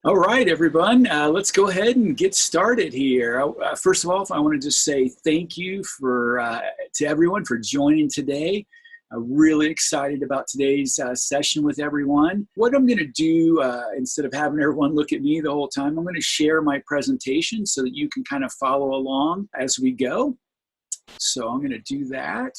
All right, everyone, let's go ahead and get started here. First of all, I want to just say thank you to everyone for joining today. I'm really excited about today's session with everyone. What I'm going to do, instead of having everyone look at me the whole time, I'm going to share my presentation so that you can kind of follow along as we go. So I'm going to do that.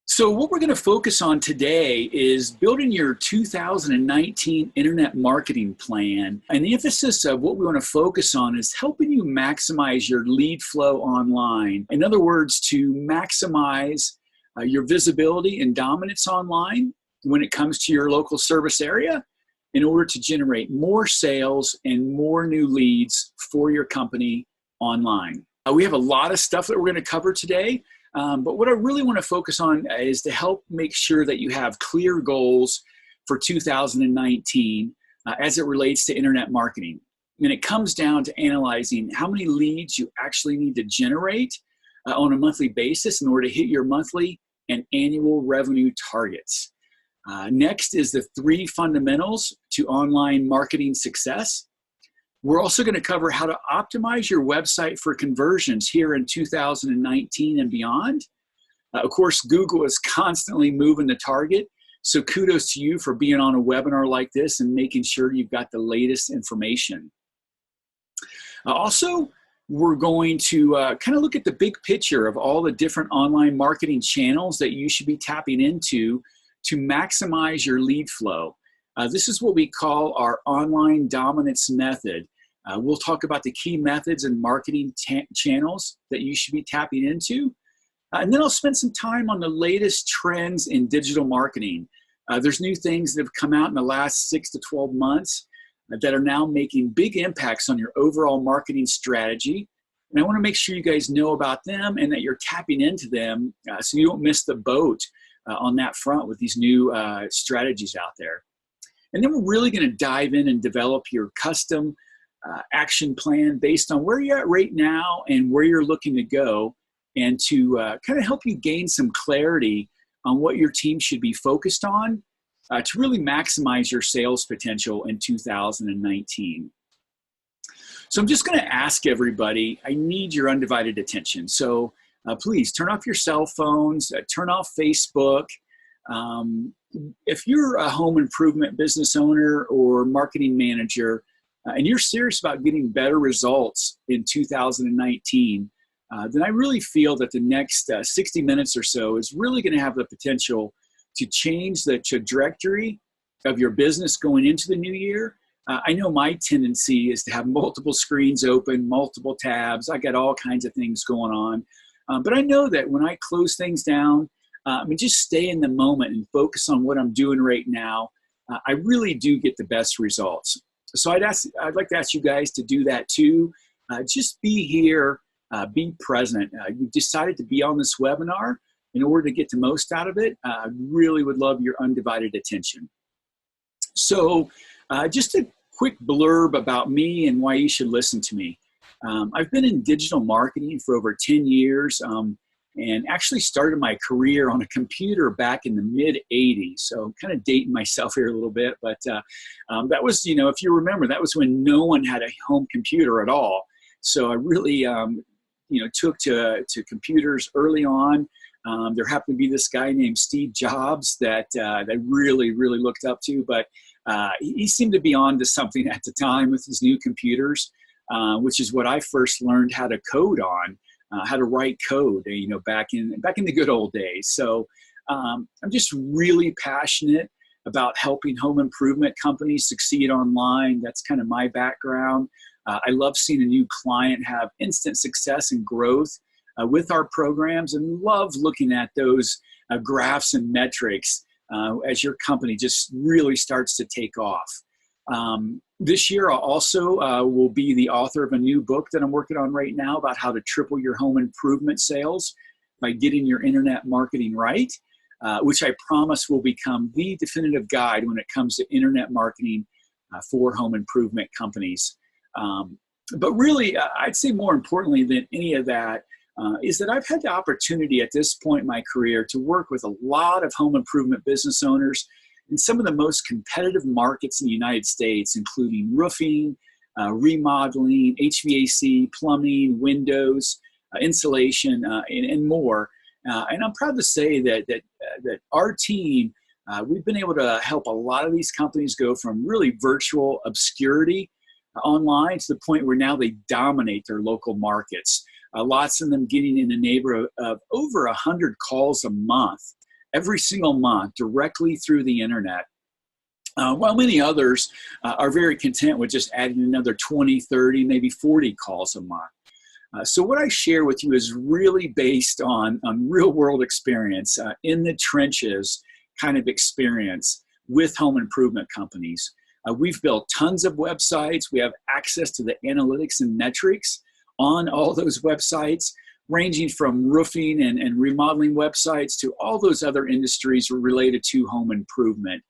So what we're going to focus on today is building your 2019 internet marketing plan. And the emphasis of what we want to focus on is helping you maximize your lead flow online. In other words, to maximize your visibility and dominance online when it comes to your local service area in order to generate more sales and more new leads for your company online. We have a lot of stuff that we're going to cover today. But what I really want to focus on is to help make sure that you have clear goals for 2019 as it relates to internet marketing. And it comes down to analyzing how many leads you actually need to generate on a monthly basis in order to hit your monthly and annual revenue targets. Next is the 3 fundamentals to online marketing success. We're also going to cover how to optimize your website for conversions here in 2019 and beyond. Of course, Google is constantly moving the target, so kudos to you for being on a webinar like this and making sure you've got the latest information. Also, we're going to kind of look at the big picture of all the different online marketing channels that you should be tapping into to maximize your lead flow. This is what we call our online dominance method. We'll talk about the key methods and marketing channels that you should be tapping into. And then I'll spend some time on the latest trends in digital marketing. There's new things that have come out in the last 6 to 12 months that are now making big impacts on your overall marketing strategy. And I want to make sure you guys know about them and that you're tapping into them so you don't miss the boat on that front with these new strategies out there. And then we're really going to dive in and develop your custom action plan based on where you're at right now and where you're looking to go, and to kind of help you gain some clarity on what your team should be focused on to really maximize your sales potential in 2019. So I'm just going to ask everybody, I need your undivided attention. So please turn off your cell phones, turn off Facebook. If you're a home improvement business owner or marketing manager, and you're serious about getting better results in 2019, then I really feel that the next 60 minutes or so is really going to have the potential to change the trajectory of your business going into the new year. I know my tendency is to have multiple screens open, multiple tabs. I got all kinds of things going on. But I know that when I close things down, just stay in the moment and focus on what I'm doing right now, I really do get the best results. So I'd like to ask you guys to do that too. Just be here, be present. You decided to be on this webinar in order to get the most out of it. I really would love your undivided attention. So just a quick blurb about me and why you should listen to me. I've been in digital marketing for over 10 years. And actually started my career on a computer back in the mid-'80s. So I'm kind of dating myself here a little bit, but that was, if you remember, that was when no one had a home computer at all. So I really, took to computers early on. There happened to be this guy named Steve Jobs that I really, really looked up to, but he seemed to be on to something at the time with his new computers, which is what I first learned how to code on. How to write code, back in the good old days. So I'm just really passionate about helping home improvement companies succeed online. That's kind of my background. I love seeing a new client have instant success and growth with our programs, and love looking at those graphs and metrics as your company just really starts to take off. This year I also will be the author of a new book that I'm working on right now about how to triple your home improvement sales by getting your internet marketing right, which I promise will become the definitive guide when it comes to internet marketing for home improvement companies. But really, I'd say more importantly than any of that is that I've had the opportunity at this point in my career to work with a lot of home improvement business owners in some of the most competitive markets in the United States, including roofing, remodeling, HVAC, plumbing, windows, insulation, and more. And I'm proud to say that our team, we've been able to help a lot of these companies go from really virtual obscurity online to the point where now they dominate their local markets. Lots of them getting in the neighborhood of over 100 calls a month, every single month, directly through the internet. While many others are very content with just adding another 20, 30, maybe 40 calls a month. So what I share with you is really based on real world experience, in the trenches kind of experience with home improvement companies. We've built tons of websites. We have access to the analytics and metrics on all those websites, ranging from roofing and remodeling websites to all those other industries related to home improvement.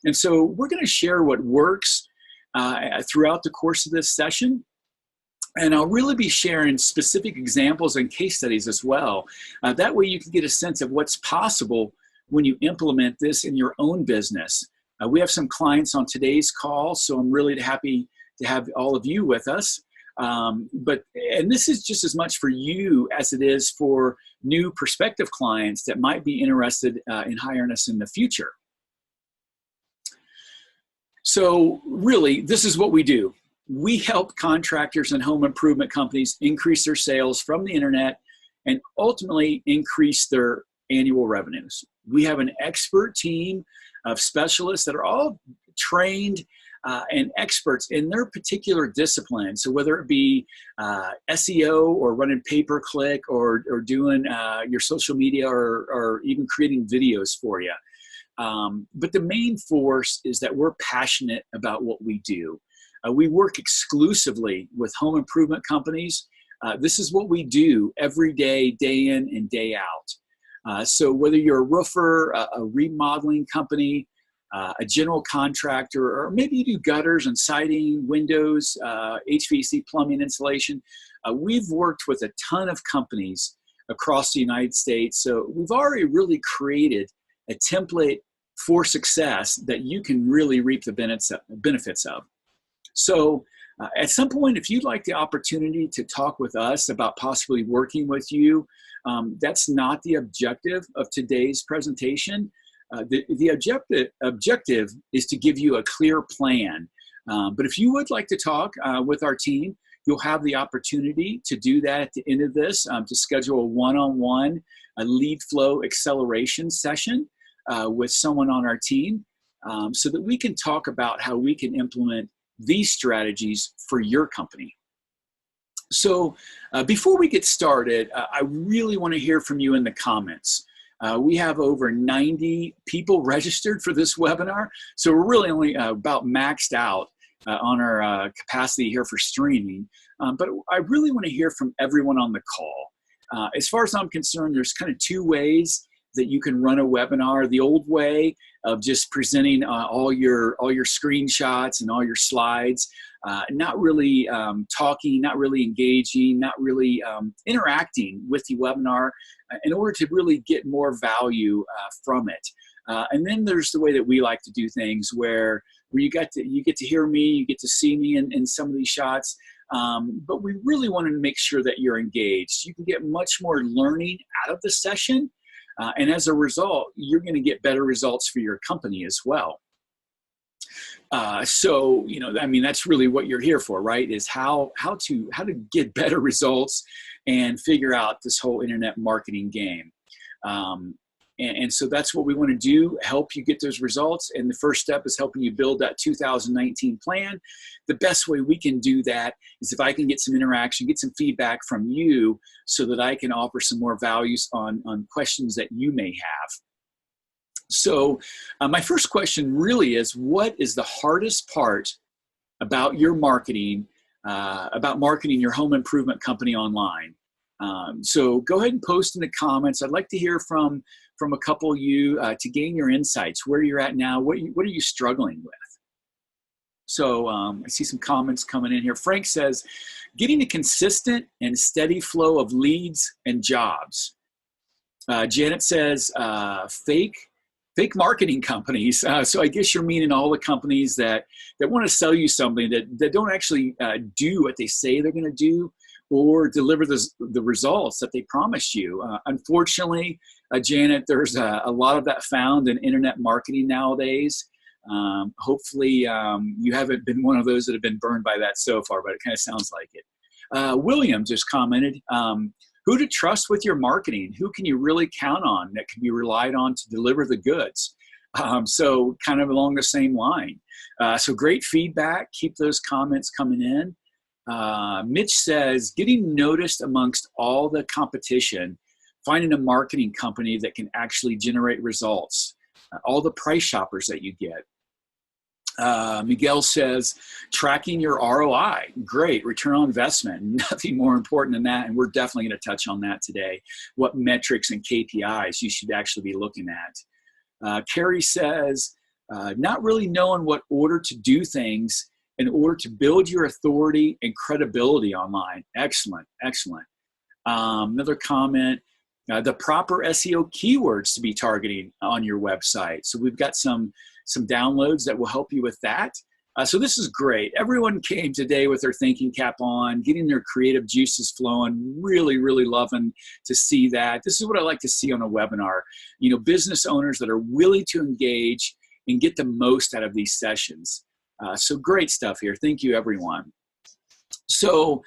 And so we're going to share what works throughout the course of this session. And I'll really be sharing specific examples and case studies as well. That way you can get a sense of what's possible when you implement this in your own business. We have some clients on today's call, so I'm really happy to have all of you with us. And this is just as much for you as it is for new prospective clients that might be interested in hiring us in the future. So really, this is what we do. We help contractors and home improvement companies increase their sales from the internet and ultimately increase their annual revenues. We have an expert team of specialists that are all trained and experts in their particular discipline. So whether it be SEO or running pay-per-click or doing your social media or even creating videos for you. But the main force is that we're passionate about what we do. We work exclusively with home improvement companies. This is what we do every day, day in and day out. So whether you're a roofer, a remodeling company, a general contractor, or maybe you do gutters and siding, windows, HVAC, plumbing, insulation, we've worked with a ton of companies across the United States. So we've already really created a template for success that you can really reap the benefits of. So at some point, if you'd like the opportunity to talk with us about possibly working with you, that's not the objective of today's presentation. The objective is to give you a clear plan. But if you would like to talk with our team, you'll have the opportunity to do that at the end of this, to schedule a one-on-one lead flow acceleration session with someone on our team, so that we can talk about how we can implement these strategies for your company. So before we get started, I really want to hear from you in the comments. We have over 90 people registered for this webinar, so we're really only about maxed out on our capacity here for streaming. But I really want to hear from everyone on the call. As far as I'm concerned, there's kind of two ways that you can run a webinar. The old way of just presenting all your screenshots and all your slides, not really talking, not really engaging, not really interacting with the webinar in order to really get more value from it. And then there's the way that we like to do things where you get to hear me, you get to see me in some of these shots, but we really want to make sure that you're engaged. You can get much more learning out of the session. And as a result, you're going to get better results for your company as well. So, I mean, that's really what you're here for, right? Is how to get better results and figure out this whole internet marketing game. And so that's what we want to do, help you get those results. And the first step is helping you build that 2019 plan. The best way we can do that is if I can get some interaction, get some feedback from you so that I can offer some more values on questions that you may have. So my first question really is, what is the hardest part about your marketing, about marketing your home improvement company online? So go ahead and post in the comments. I'd like to hear from a couple of you to gain your insights, where you're at now, what are you struggling with? So I see some comments coming in here. Frank says, getting a consistent and steady flow of leads and jobs. Janet says, fake fake marketing companies. So I guess you're meaning all the companies that want to sell you something that don't actually do what they say they're going to do or deliver the results that they promised you. Unfortunately, Janet, there's a lot of that found in internet marketing nowadays. Hopefully you haven't been one of those that have been burned by that so far, but it kind of sounds like it. William just commented, who to trust with your marketing? Who can you really count on that can be relied on to deliver the goods? So kind of along the same line. So great feedback. Keep those comments coming in. Mitch says, getting noticed amongst all the competition, finding a marketing company that can actually generate results, all the price shoppers that you get. Miguel says, tracking your ROI, great, return on investment, nothing more important than that, and we're definitely going to touch on that today, what metrics and KPIs you should actually be looking at. Carrie says, not really knowing what order to do things in order to build your authority and credibility online. Excellent, excellent. Another comment, the proper SEO keywords to be targeting on your website. So we've got some downloads that will help you with that. So this is great. Everyone came today with their thinking cap on, getting their creative juices flowing, really, really loving to see that. This is what I like to see on a webinar. You know, business owners that are willing to engage and get the most out of these sessions. So great stuff here. Thank you, everyone. So,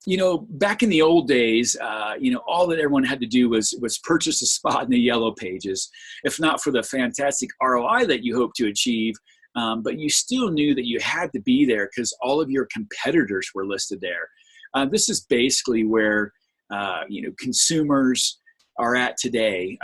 you know, back in the old days, you know, all that everyone had to do was purchase a spot in the yellow pages, if not for the fantastic ROI that you hope to achieve, but you still knew that you had to be there because all of your competitors were listed there. This is basically where, you know, consumers are at today.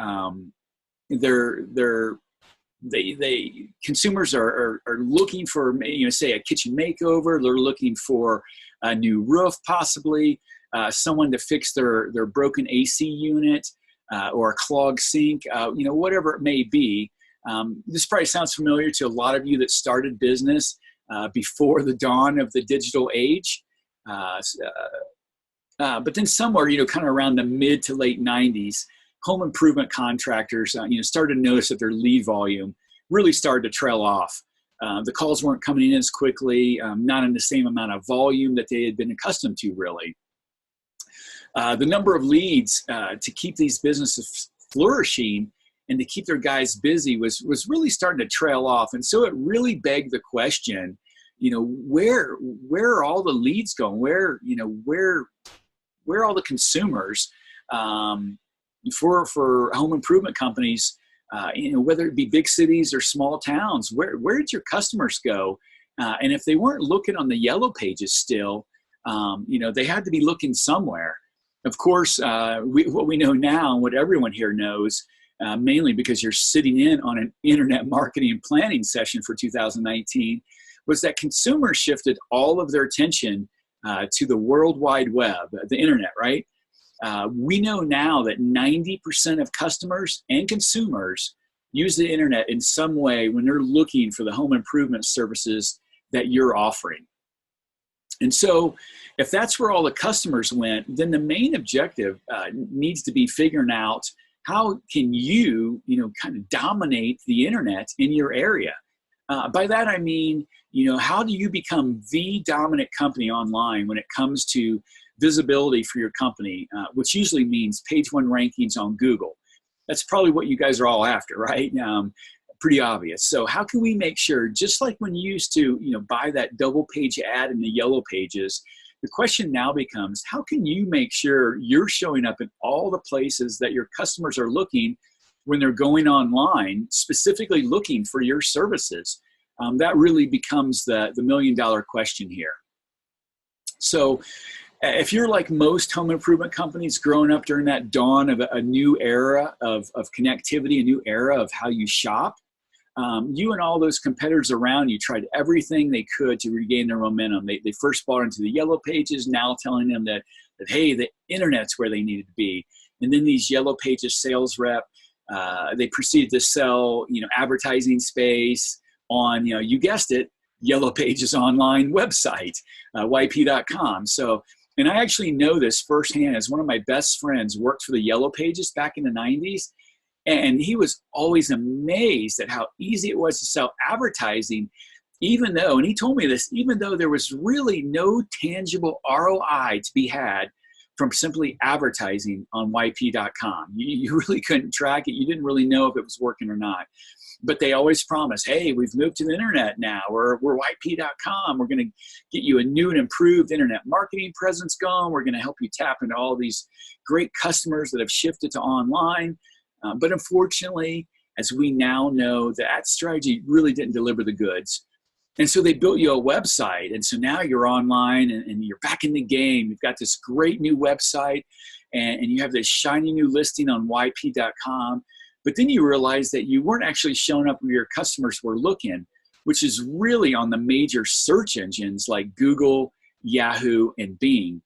Consumers are looking for, you know, say a kitchen makeover. They're looking for a new roof, possibly someone to fix their broken AC unit or a clogged sink, you know, whatever it may be. This probably sounds familiar to a lot of you that started business before the dawn of the digital age. But then somewhere, you know, kind of around the mid to late 90s, home improvement contractors, you know, started to notice that their lead volume really started to trail off. The calls weren't coming in as quickly, not in the same amount of volume that they had been accustomed to, really. The number of leads to keep these businesses flourishing and to keep their guys busy was really starting to trail off. And so it really begged the question, you know, where are all the leads going? Where are all the consumers for home improvement companies? You know, whether it be big cities or small towns, where did your customers go? And if they weren't looking on the yellow pages still, you know, they had to be looking somewhere. Of course, what we know now, and what everyone here knows, mainly because you're sitting in on an internet marketing and planning session for 2019, was that consumers shifted all of their attention to the World Wide Web, the internet, right? We know now that 90% of customers and consumers use the internet in some way when they're looking for the home improvement services that you're offering. And so if that's where all the customers went, then the main objective needs to be figuring out how can you, you know, kind of dominate the internet in your area. By that I mean, you know, how do you become the dominant company online when it comes to visibility for your company, which usually means page 1 rankings on Google. That's probably what you guys are all after, right? Pretty obvious. So how can we make sure, just like when you used to, you know, buy that double page ad in the yellow pages, the question now becomes, how can you make sure you're showing up in all the places that your customers are looking when they're going online, specifically looking for your services? That really becomes the million-dollar question here. So if you're like most home improvement companies growing up during that dawn of a new era of connectivity, a new era of how you shop, you and all those competitors around you tried everything they could to regain their momentum. They first bought into the yellow pages, now telling them that hey, the internet's where they needed to be. And then these yellow pages sales rep, they proceeded to sell, you know, advertising space on, you know, you guessed it, Yellow Pages online website, yp.com. So, and I actually know this firsthand, as one of my best friends worked for the Yellow Pages back in the 90s. And he was always amazed at how easy it was to sell advertising, even though, and he told me this, even though there was really no tangible ROI to be had from simply advertising on YP.com. You really couldn't track it. You didn't really know if it was working or not. But they always promise, hey, we've moved to the internet now. We're YP.com. We're going to get you a new and improved internet marketing presence going. We're going to help you tap into all these great customers that have shifted to online. But unfortunately, as we now know, that strategy really didn't deliver the goods. And so they built you a website. And so now you're online and you're back in the game. You've got this great new website and you have this shiny new listing on YP.com. But then you realize that you weren't actually showing up where your customers were looking, which is really on the major search engines like Google, Yahoo, and Bing.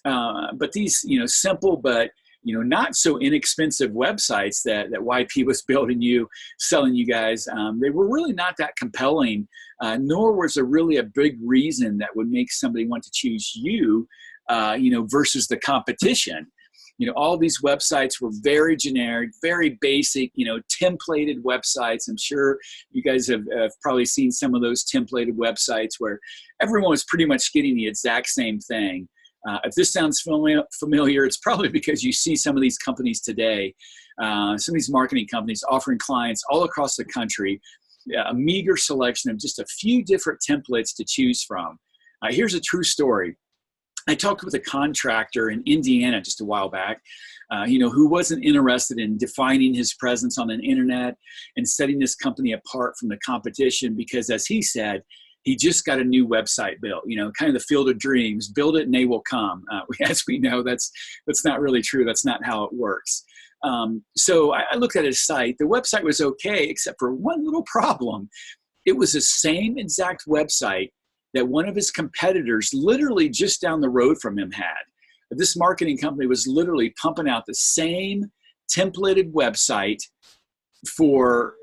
But these, simple but not so inexpensive websites that YP was building you, selling you guys, they were really not that compelling, nor was there really a big reason that would make somebody want to choose you, versus the competition. All these websites were very generic, very basic, templated websites. I'm sure you guys have probably seen some of those templated websites where everyone was pretty much getting the exact same thing. If this sounds familiar, it's probably because you see some of these companies today, some of these marketing companies offering clients all across the country a meager selection of just a few different templates to choose from. Here's a true story. I talked with a contractor in Indiana just a while back, who wasn't interested in defining his presence on the internet and setting this company apart from the competition because, as he said, he just got a new website built, kind of the field of dreams, build it and they will come. As we know, that's not really true. That's not how it works. So I looked at his site. The website was okay, except for one little problem. It was the same exact website that one of his competitors literally just down the road from him had. This marketing company was literally pumping out the same templated website for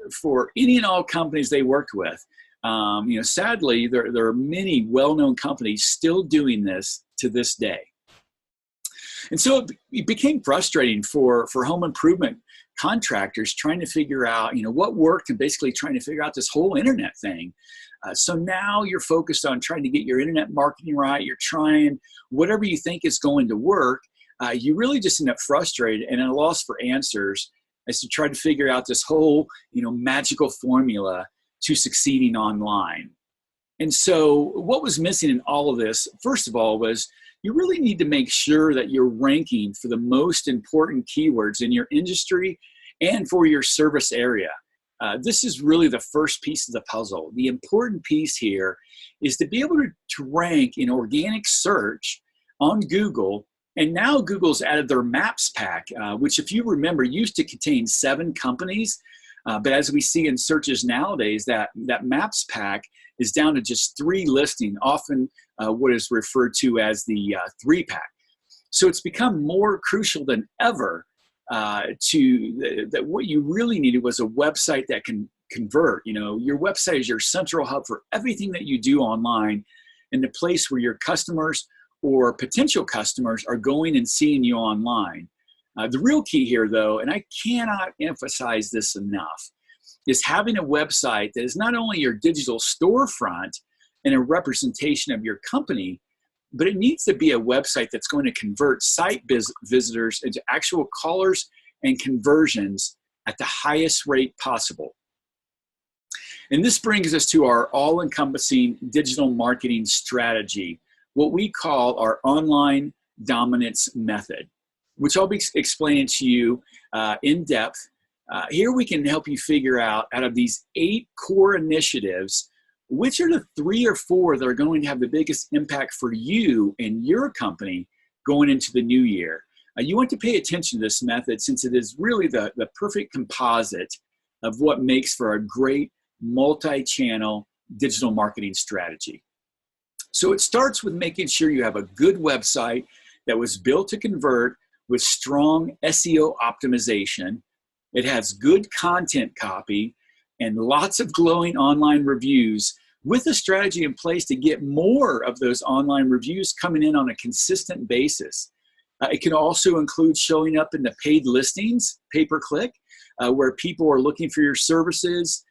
any and all companies they worked with. Sadly, there are many well-known companies still doing this to this day. And so it became frustrating for home improvement contractors trying to figure out, what worked and basically trying to figure out this whole internet thing. So now you're focused on trying to get your internet marketing right. You're trying whatever you think is going to work. You really just end up frustrated and at a loss for answers as to try to figure out this whole, magical formula to succeeding online. And so what was missing in all of this, first of all, was you really need to make sure that you're ranking for the most important keywords in your industry and for your service area. This is really the first piece of the puzzle. The important piece here is to be able to rank in organic search on Google. And now Google's added their Maps pack, which, if you remember, used to contain 7 companies. But as we see in searches nowadays, that Maps pack is down to just 3 listing, often what is referred to as the 3-pack. So it's become more crucial than ever that what you really needed was a website that can convert. Your website is your central hub for everything that you do online and the place where your customers or potential customers are going and seeing you online. The real key here, though, and I cannot emphasize this enough, is having a website that is not only your digital storefront and a representation of your company, but it needs to be a website that's going to convert site visitors into actual callers and conversions at the highest rate possible. And this brings us to our all-encompassing digital marketing strategy, what we call our online dominance method, which I'll be explaining to you in depth. Here we can help you figure out of these 8 core initiatives, which are the 3 or 4 that are going to have the biggest impact for you and your company going into the new year. You want to pay attention to this method since it is really the perfect composite of what makes for a great multi-channel digital marketing strategy. So it starts with making sure you have a good website that was built to convert with strong SEO optimization. It has good content copy and lots of glowing online reviews with a strategy in place to get more of those online reviews coming in on a consistent basis. It can also include showing up in the paid listings, pay-per-click, where people are looking for your services,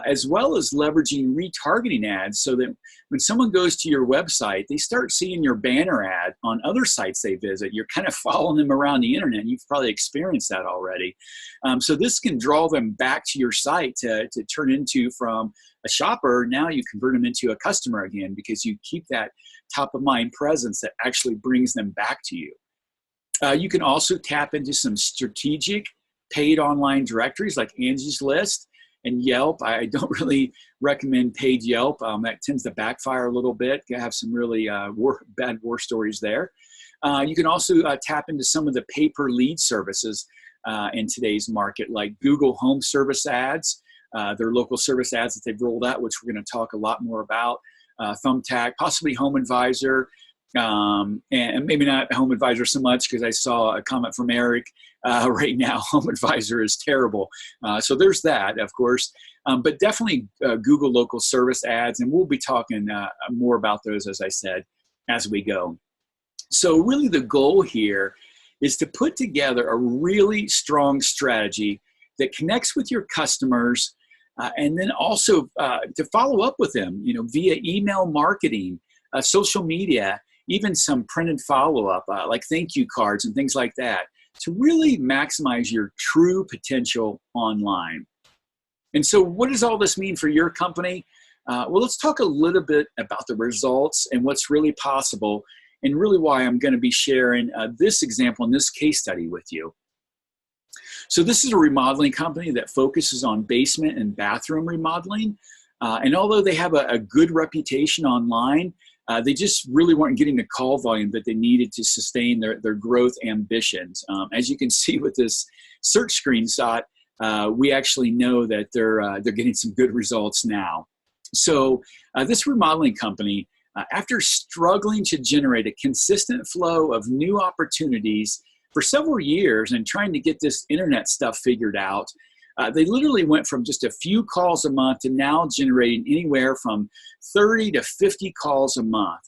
as well as leveraging retargeting ads so that when someone goes to your website, they start seeing your banner ad on other sites they visit. You're kind of following them around the internet. You've probably experienced that already. So this can draw them back to your site to turn into, from a shopper, now you convert them into a customer again, because you keep that top of mind presence that actually brings them back to you. You can also tap into some strategic paid online directories like Angie's List and Yelp. I don't really recommend paid Yelp. That tends to backfire a little bit. You have some really bad war stories there. You can also tap into some of the pay-per-lead services in today's market, like Google Home Service ads, their local service ads that they've rolled out, which we're going to talk a lot more about. Thumbtack, possibly Home Advisor, and maybe not Home Advisor so much, because I saw a comment from Eric right now. Home Advisor is terrible. So there's that, of course, but definitely Google local service ads, and we'll be talking more about those, as I said, as we go. So really the goal here is to put together a really strong strategy that connects with your customers, and then also to follow up with them, via email marketing, social media, even some printed follow-up, like thank you cards and things like that, to really maximize your true potential online. And so what does all this mean for your company? Well, let's talk a little bit about the results and what's really possible, and really why I'm going to be sharing this example and this case study with you. So this is a remodeling company that focuses on basement and bathroom remodeling. And although they have a good reputation online, they just really weren't getting the call volume that they needed to sustain their growth ambitions. As you can see with this search screenshot, we actually know that they're getting some good results now. So this remodeling company, after struggling to generate a consistent flow of new opportunities for several years and trying to get this internet stuff figured out, they literally went from just a few calls a month to now generating anywhere from 30 to 50 calls a month.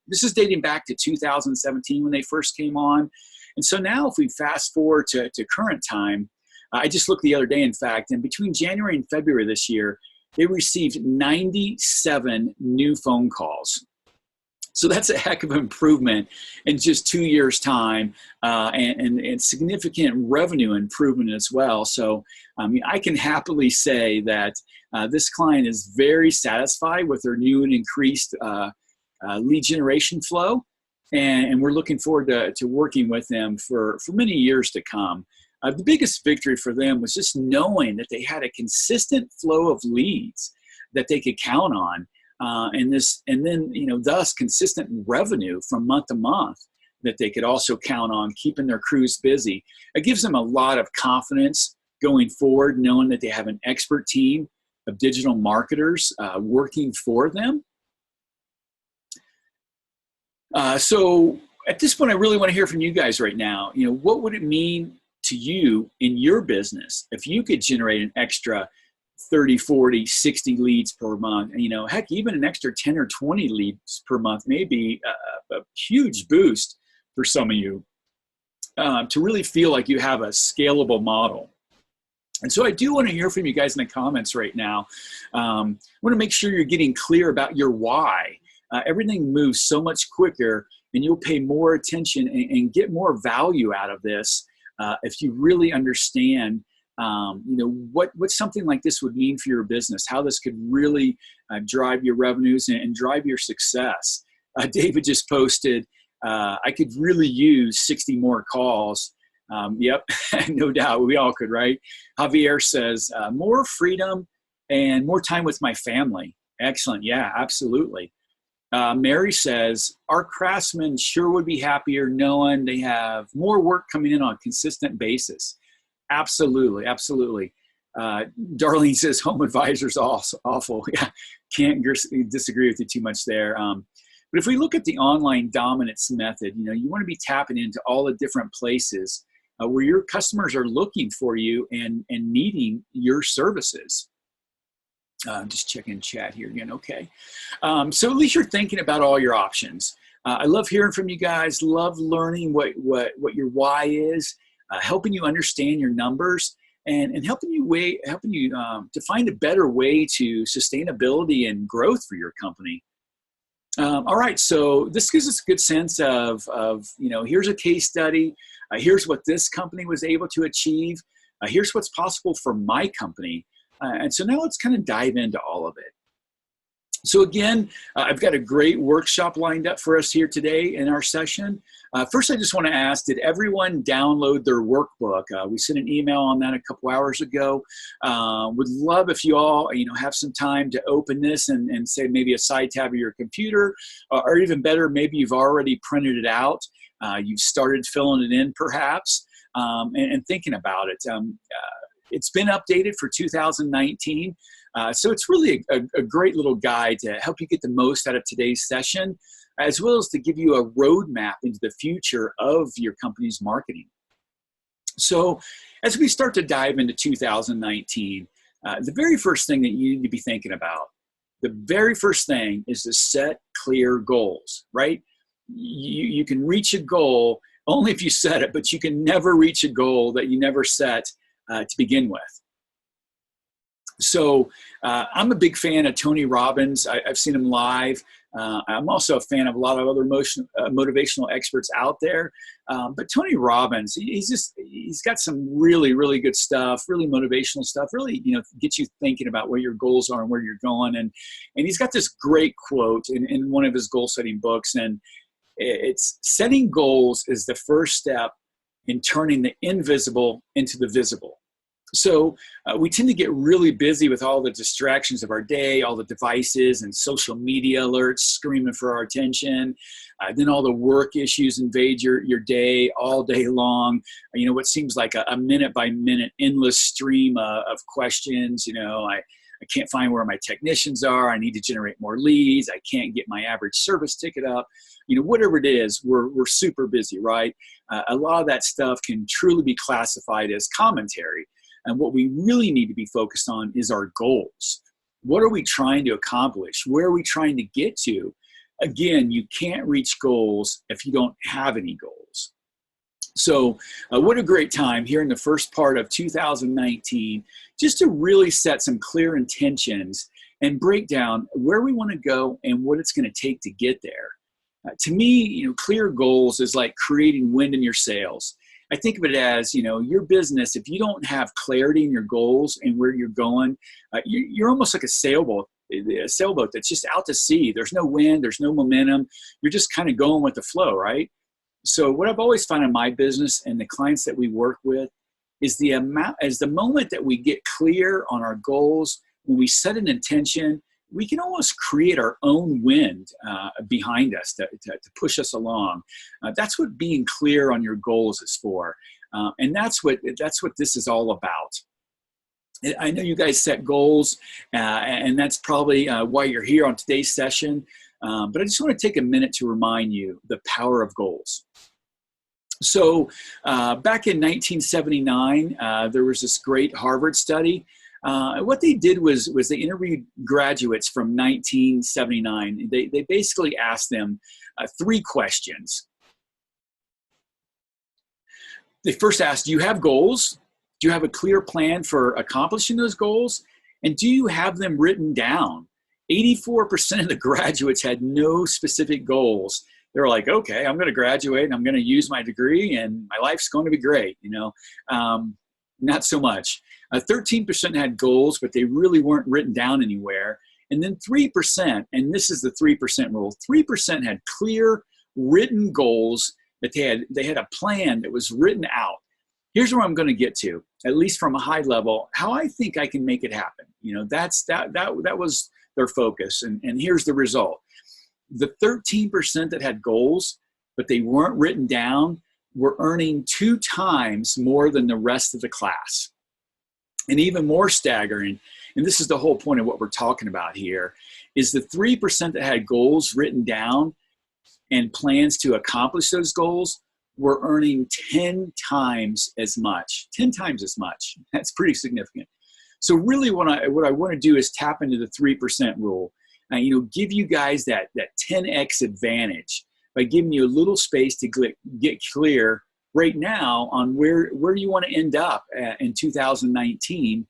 This is dating back to 2017 when they first came on. And so now if we fast forward to current time, I just looked the other day, in fact, and between January and February this year, they received 97 new phone calls. So that's a heck of an improvement in just 2 years' time, and significant revenue improvement as well. So I can happily say that this client is very satisfied with their new and increased lead generation flow, and we're looking forward to working with them for many years to come. The biggest victory for them was just knowing that they had a consistent flow of leads that they could count on. And then thus consistent revenue from month to month that they could also count on, keeping their crews busy. It gives them a lot of confidence going forward, knowing that they have an expert team of digital marketers working for them. So at this point, I really want to hear from you guys right now. What would it mean to you in your business if you could generate an extra 30, 40, 60 leads per month? Heck, even an extra 10 or 20 leads per month may be a huge boost for some of you to really feel like you have a scalable model. And so I do want to hear from you guys in the comments right now. I want to make sure you're getting clear about your why. Everything moves so much quicker, and you'll pay more attention and get more value out of this if you really understand what something like this would mean for your business, how this could really drive your revenues and drive your success. David just posted, I could really use 60 more calls. Yep, no doubt, we all could, right? Javier says, more freedom and more time with my family. Excellent, yeah, absolutely. Mary says, our craftsmen sure would be happier knowing they have more work coming in on a consistent basis. Absolutely, absolutely. Darlene says Home Advisor's awful. Yeah, can't disagree with you too much there. But if we look at the online dominance method, you want to be tapping into all the different places where your customers are looking for you and needing your services. Just checking chat here again. Okay. So at least you're thinking about all your options. I love hearing from you guys. Love learning what your why is. Helping you understand your numbers. and helping you to find a better way to sustainability and growth for your company. All right, so this gives us a good sense of here's a case study. Here's what this company was able to achieve. Here's what's possible for my company. And so now let's kind of dive into all of it. So again, I've got a great workshop lined up for us here today in our session. First, I just want to ask, did everyone download their workbook? We sent an email on that a couple hours ago. Would love if you all have some time to open this and say maybe a side tab of your computer, or even better, maybe you've already printed it out. You've started filling it in perhaps, and thinking about it. It's been updated for 2019. So it's really a great little guide to help you get the most out of today's session, as well as to give you a roadmap into the future of your company's marketing. So as we start to dive into 2019, the very first thing that you need to be thinking about, the very first thing is to set clear goals, right? You can reach a goal only if you set it, but you can never reach a goal that you never set to begin with. So I'm a big fan of Tony Robbins. I've seen him live. I'm also a fan of a lot of other motivational experts out there. But Tony Robbins, he's got some really, really good stuff, really motivational stuff, really, gets you thinking about where your goals are and where you're going. And he's got this great quote in one of his goal setting books. And it's setting goals is the first step in turning the invisible into the visible. So we tend to get really busy with all the distractions of our day, all the devices and social media alerts screaming for our attention. Then all the work issues invade your day all day long. What seems like a minute by minute endless stream of questions. I can't find where my technicians are. I need to generate more leads. I can't get my average service ticket up. Whatever it is, we're super busy, right? A lot of that stuff can truly be classified as commentary. And what we really need to be focused on is our goals. What are we trying to accomplish? Where are we trying to get to? Again, you can't reach goals if you don't have any goals. So what a great time here in the first part of 2019, just to really set some clear intentions and break down where we want to go and what it's going to take to get there. To me, clear goals is like creating wind in your sails. I think of it as, your business, if you don't have clarity in your goals and where you're going, you're almost like a sailboat that's just out to sea. There's no wind, there's no momentum. You're just kind of going with the flow, right? So what I've always found in my business and the clients that we work with is the moment that we get clear on our goals, when we set an intention, we can almost create our own wind behind us to push us along. That's what being clear on your goals is for. And that's what this is all about. I know you guys set goals, and that's probably why you're here on today's session. But I just want to take a minute to remind you the power of goals. So back in 1979, there was this great Harvard study. What they did was they interviewed graduates from 1979. They basically asked them 3 questions. They first asked, do you have goals? Do you have a clear plan for accomplishing those goals? And do you have them written down? 84% of the graduates had no specific goals. They were like, okay, I'm going to graduate and I'm going to use my degree and my life's going to be great. Not so much. 13% had goals, but they really weren't written down anywhere. And then 3%, and this is the 3% rule, 3% had clear written goals that they had a plan that was written out. Here's where I'm going to get to, at least from a high level, how I think I can make it happen. That was their focus. And here's the result. The 13% that had goals, but they weren't written down, were earning 2 times more than the rest of the class. And even more staggering, and this is the whole point of what we're talking about here, is the 3% that had goals written down and plans to accomplish those goals were earning 10 times as much. 10 times as much. That's pretty significant. So really what I want to do is tap into the 3% rule. Give you guys that 10x advantage by giving you a little space to get clear right now on where you want to end up in 2019,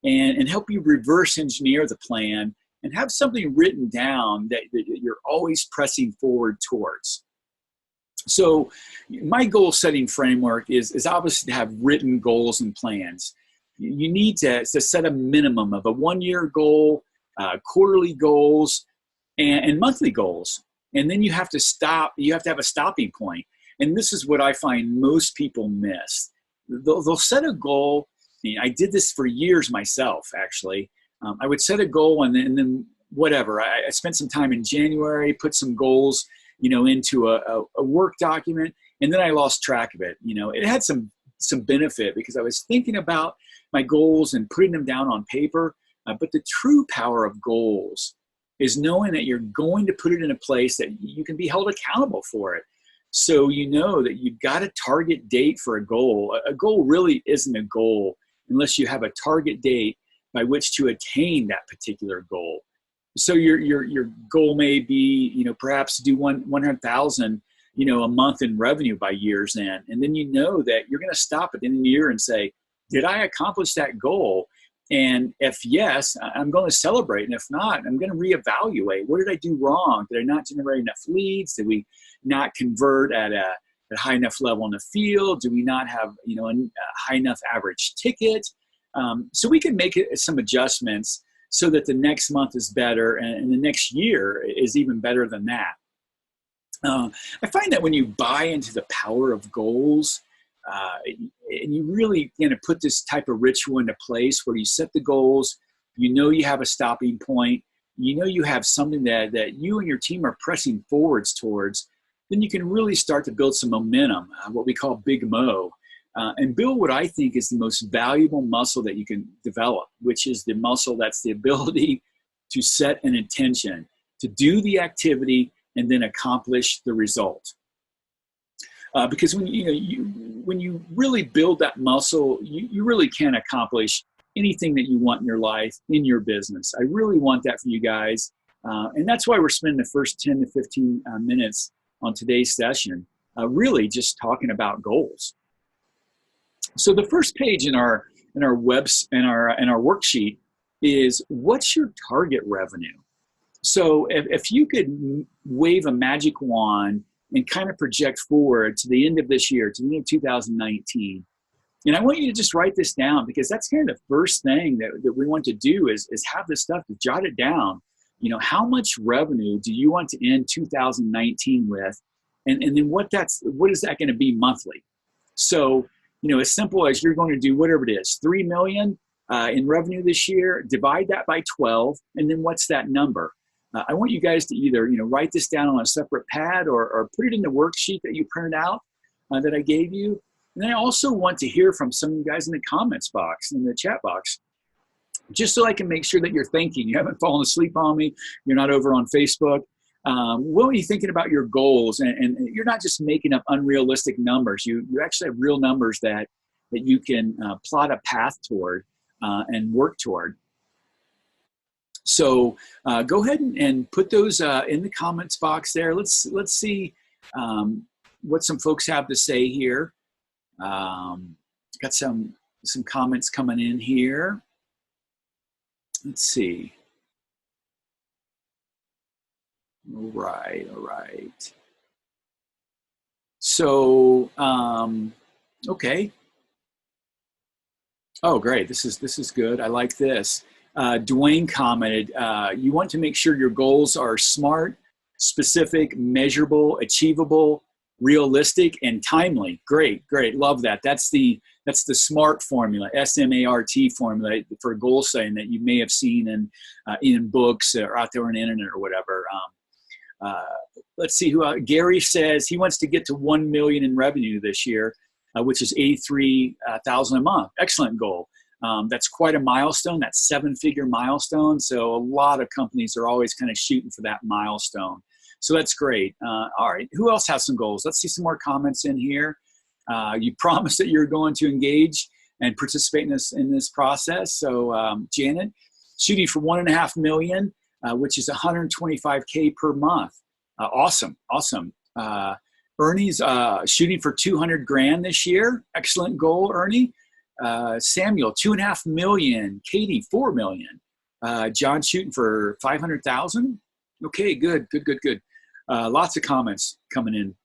and help you reverse engineer the plan and have something written down that you're always pressing forward towards. So my goal setting framework is obviously to have written goals and plans. You need to set a minimum of a 1-year goal, quarterly goals, and monthly goals. And then you have to stop. You have to have a stopping point. And this is what I find most people miss. They'll set a goal. I did this for years myself, actually. I would set a goal and then whatever. I spent some time in January, put some goals, into a work document, and then I lost track of it. It had some benefit because I was thinking about my goals and putting them down on paper. But the true power of goals is knowing that you're going to put it in a place that you can be held accountable for it. So you know that you've got a target date for a goal. A goal really isn't a goal unless you have a target date by which to attain that particular goal. So your goal may be, perhaps do 100,000, a month in revenue by year's end. And then you know that you're going to stop at the end of the year and say, did I accomplish that goal? And if yes, I'm going to celebrate. And if not, I'm going to reevaluate. What did I do wrong? Did I not generate enough leads? Did we not convert at a high enough level in the field? Do we not have, a high enough average ticket? So we can make some adjustments so that the next month is better and the next year is even better than that. I find that when you buy into the power of goals, and you really put this type of ritual into place where you set the goals, you have a stopping point, you have something that you and your team are pressing forwards towards, then you can really start to build some momentum, what we call Big Mo, and build what I think is the most valuable muscle that you can develop, which is the muscle that's the ability to set an intention, to do the activity, and then accomplish the result. Because when you really build that muscle, you really can accomplish anything that you want in your life, in your business. I really want that for you guys. And that's why we're spending the first 10 to 15 minutes on today's session, really just talking about goals. So the first page in our worksheet is, what's your target revenue? So if you could wave a magic wand and kind of project forward to the end of this year, to the end of 2019. And I want you to just write this down, because that's kind of the first thing that we want to do is have this stuff, to jot it down. How much revenue do you want to end 2019 with? And then what is that going to be monthly? So, as simple as you're going to do whatever it is, 3 million in revenue this year, divide that by 12, and then what's that number? I want you guys to either write this down on a separate pad or put it in the worksheet that you printed out that I gave you. And I also want to hear from some of you guys in the comments box, in the chat box, just so I can make sure that you're thinking. You haven't fallen asleep on me. You're not over on Facebook. What are you thinking about your goals? And you're not just making up unrealistic numbers. You actually have real numbers that you can plot a path toward and work toward. So go ahead and put those in the comments box there. Let's see what some folks have to say here. Got some comments coming in here. Let's see. All right. So okay. Oh, great. This is good. I like this. Dwayne commented, you want to make sure your goals are smart, specific, measurable, achievable, realistic, and timely. Great. Love that. That's the SMART formula, SMART formula for goal setting that you may have seen in books or out there on the internet or whatever. Let's see who Gary says he wants to get to 1 million in revenue this year, which is 83,000 a month. Excellent goal. That's quite a milestone. That's 7-figure milestone. So a lot of companies are always kind of shooting for that milestone. So that's great. All right. Who else has some goals? Let's see some more comments in here. You promised that you're going to engage and participate in this process. So Janet, shooting for 1.5 million, which is 125K per month. Awesome. Ernie's shooting for 200 grand this year. Excellent goal, Ernie. Samuel, 2.5 million. Katie, 4 million. John shooting for 500,000. Okay, good. Lots of comments coming in.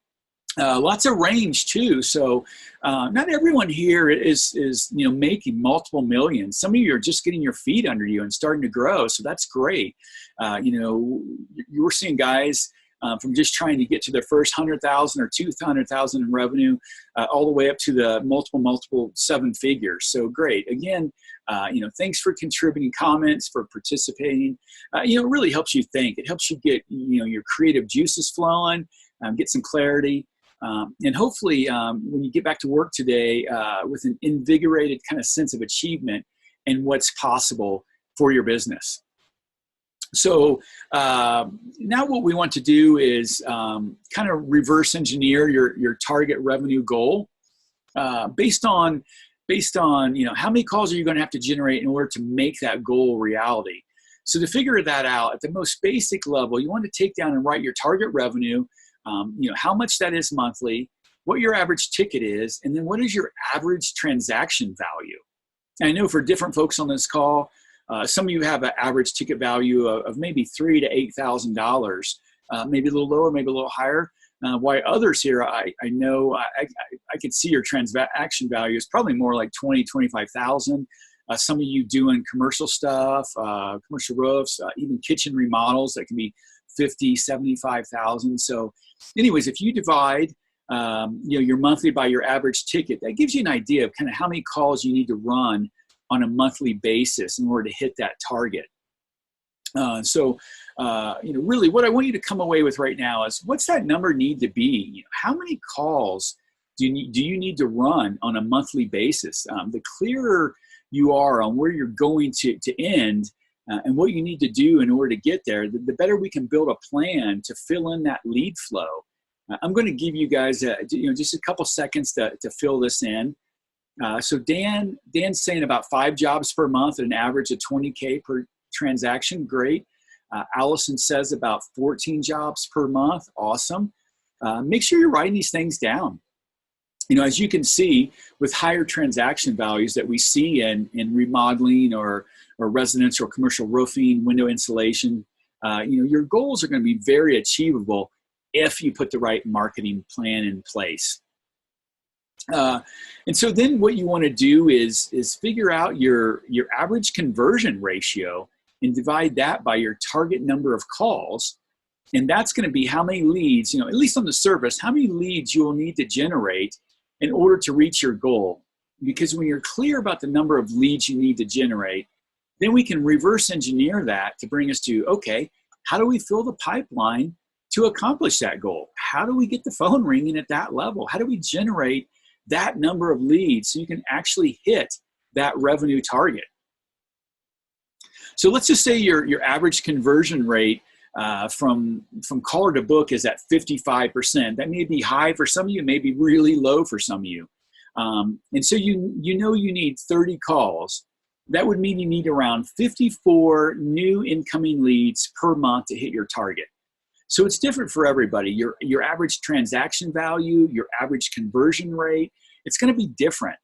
Lots of range too. So not everyone here is making multiple millions. Some of you are just getting your feet under you and starting to grow. So that's great. You were seeing guys from just trying to get to their first 100,000 or 200,000 in revenue, all the way up to the multiple seven figures. So great. Again, thanks for contributing comments, for participating. It really helps you think. It helps you get your creative juices flowing, get some clarity. And hopefully when you get back to work today with an invigorated kind of sense of achievement and what's possible for your business. So now what we want to do is kind of reverse engineer your target revenue goal based on how many calls are you going to have to generate in order to make that goal reality. So to figure that out at the most basic level, you want to take down and write your target revenue, how much that is monthly, what your average ticket is, and then what is your average transaction value. And I know for different folks on this call, some of you have an average ticket value of maybe $3,000 to $8,000, maybe a little lower, maybe a little higher. While others here, I know I could see your transaction value is probably more like 20, 25,000. Some of you doing commercial stuff, commercial roofs, even kitchen remodels that can be 50, 75,000. So anyways, if you divide your monthly by your average ticket, that gives you an idea of kind of how many calls you need to run on a monthly basis in order to hit that target. Really what I want you to come away with right now is, what's that number need to be? How many calls do you need to run on a monthly basis? The clearer you are on where you're going to end and what you need to do in order to get there, the better we can build a plan to fill in that lead flow. I'm going to give you guys just a couple seconds to fill this in. So Dan's saying about 5 jobs per month at an average of 20K per transaction. Great. Allison says about 14 jobs per month. Awesome. Make sure you're writing these things down. As you can see, with higher transaction values that we see in remodeling or residential or commercial roofing, window insulation, your goals are going to be very achievable if you put the right marketing plan in place. And so then what you want to do is figure out your average conversion ratio and divide that by your target number of calls. And that's going to be how many leads, at least on the surface, how many leads you will need to generate in order to reach your goal. Because when you're clear about the number of leads you need to generate, then we can reverse engineer that to bring us to, okay, how do we fill the pipeline to accomplish that goal? How do we get the phone ringing at that level? How do we generate that number of leads so you can actually hit that revenue target? So let's just say your average conversion rate from caller to book is at 55%. That may be high for some of you, it may be really low for some of you. And so you need 30 calls. That would mean you need around 54 new incoming leads per month to hit your target. So it's different for everybody. Your average transaction value, your average conversion rate, it's going to be different.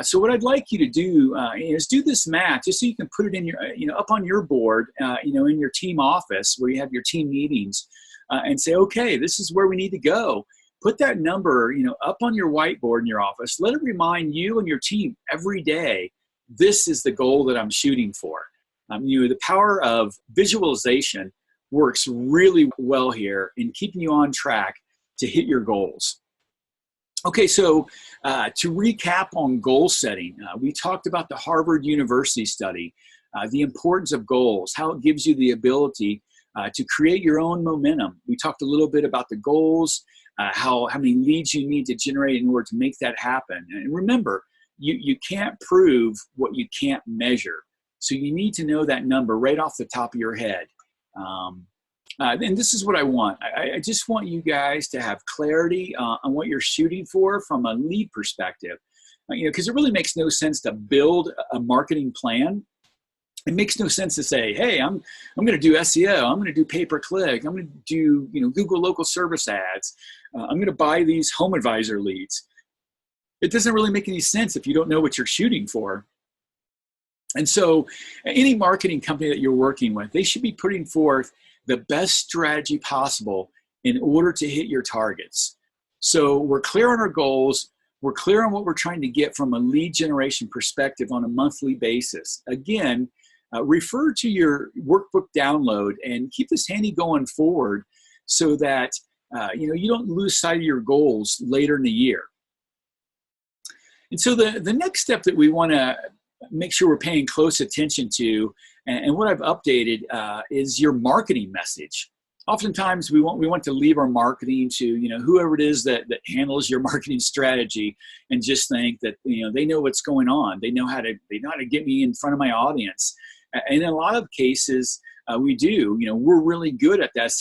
So what I'd like you to do is do this math just so you can put it in your, up on your board, in your team office where you have your team meetings, and say, okay, this is where we need to go. Put that number, up on your whiteboard in your office. Let it remind you and your team every day, this is the goal that I'm shooting for. The power of visualization works really well here in keeping you on track to hit your goals. Okay, so to recap on goal setting, we talked about the Harvard University study, the importance of goals, how it gives you the ability to create your own momentum. We talked a little bit about the goals, how many leads you need to generate in order to make that happen. And remember, you can't prove what you can't measure. So you need to know that number right off the top of your head. And this is what I want. I just want you guys to have clarity on what you're shooting for from a lead perspective. Because it really makes no sense to build a marketing plan It makes no sense to say, hey, I'm going to do SEO, I'm going to do pay-per-click, I'm going to do Google local service ads, I'm going to buy these home advisor leads. It doesn't really make any sense if you don't know what you're shooting for. And so any marketing company that you're working with, they should be putting forth the best strategy possible in order to hit your targets. So we're clear on our goals. We're clear on what we're trying to get from a lead generation perspective on a monthly basis. Again, refer to your workbook download and keep this handy going forward so that you don't lose sight of your goals later in the year. And so the next step that we want to make sure we're paying close attention to, and what I've updated is your marketing message. Oftentimes we want to leave our marketing to whoever it is that handles your marketing strategy, and just think that they know what's going on. They know how to get me in front of my audience. And in a lot of cases we do. We're really good at that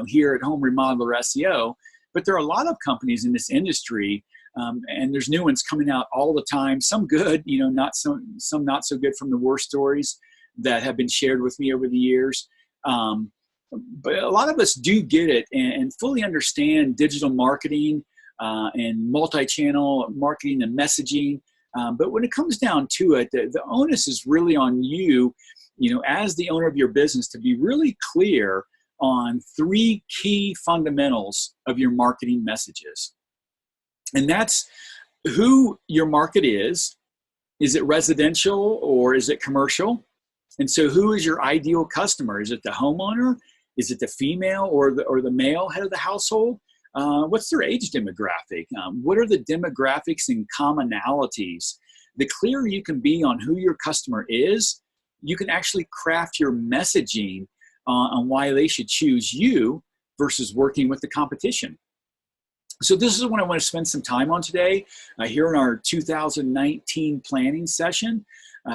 here at Home Remodeler SEO. But there are a lot of companies in this industry. And there's new ones coming out all the time. Some good, some not so good from the war stories that have been shared with me over the years. But a lot of us do get it and fully understand digital marketing and multi-channel marketing and messaging. But when it comes down to it, the onus is really on you, as the owner of your business, to be really clear on 3 key fundamentals of your marketing messages. And that's who your market is. Is it residential or is it commercial? And so who is your ideal customer? Is it the homeowner? Is it the female or the male head of the household? What's their age demographic? What are the demographics and commonalities? The clearer you can be on who your customer is, you can actually craft your messaging on why they should choose you versus working with the competition. So this is what I want to spend some time on today here in our 2019 planning session.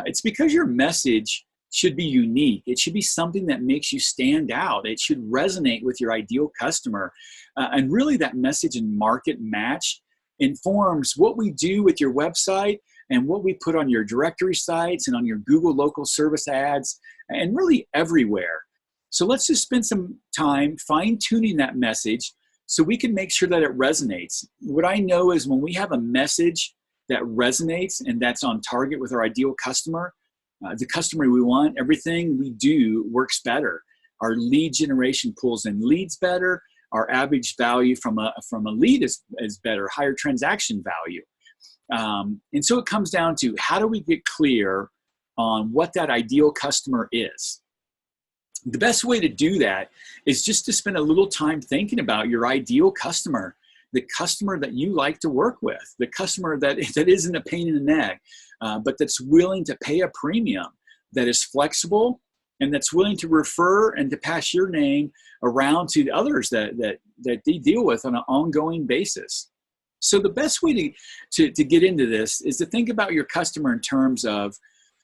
It's because your message should be unique. It should be something that makes you stand out. It should resonate with your ideal customer. And really that message and market match informs what we do with your website and what we put on your directory sites and on your Google local service ads and really everywhere. So let's just spend some time fine-tuning that message so we can make sure that it resonates. What I know is when we have a message that resonates and that's on target with our ideal customer, the customer we want, everything we do works better. Our lead generation pulls in leads better. Our average value from a lead is better, higher transaction value. And so it comes down to how do we get clear on what that ideal customer is? The best way to do that is just to spend a little time thinking about your ideal customer, the customer that you like to work with, the customer that isn't a pain in the neck, but that's willing to pay a premium, that is flexible, and that's willing to refer and to pass your name around to others that they deal with on an ongoing basis. So the best way to get into this is to think about your customer in terms of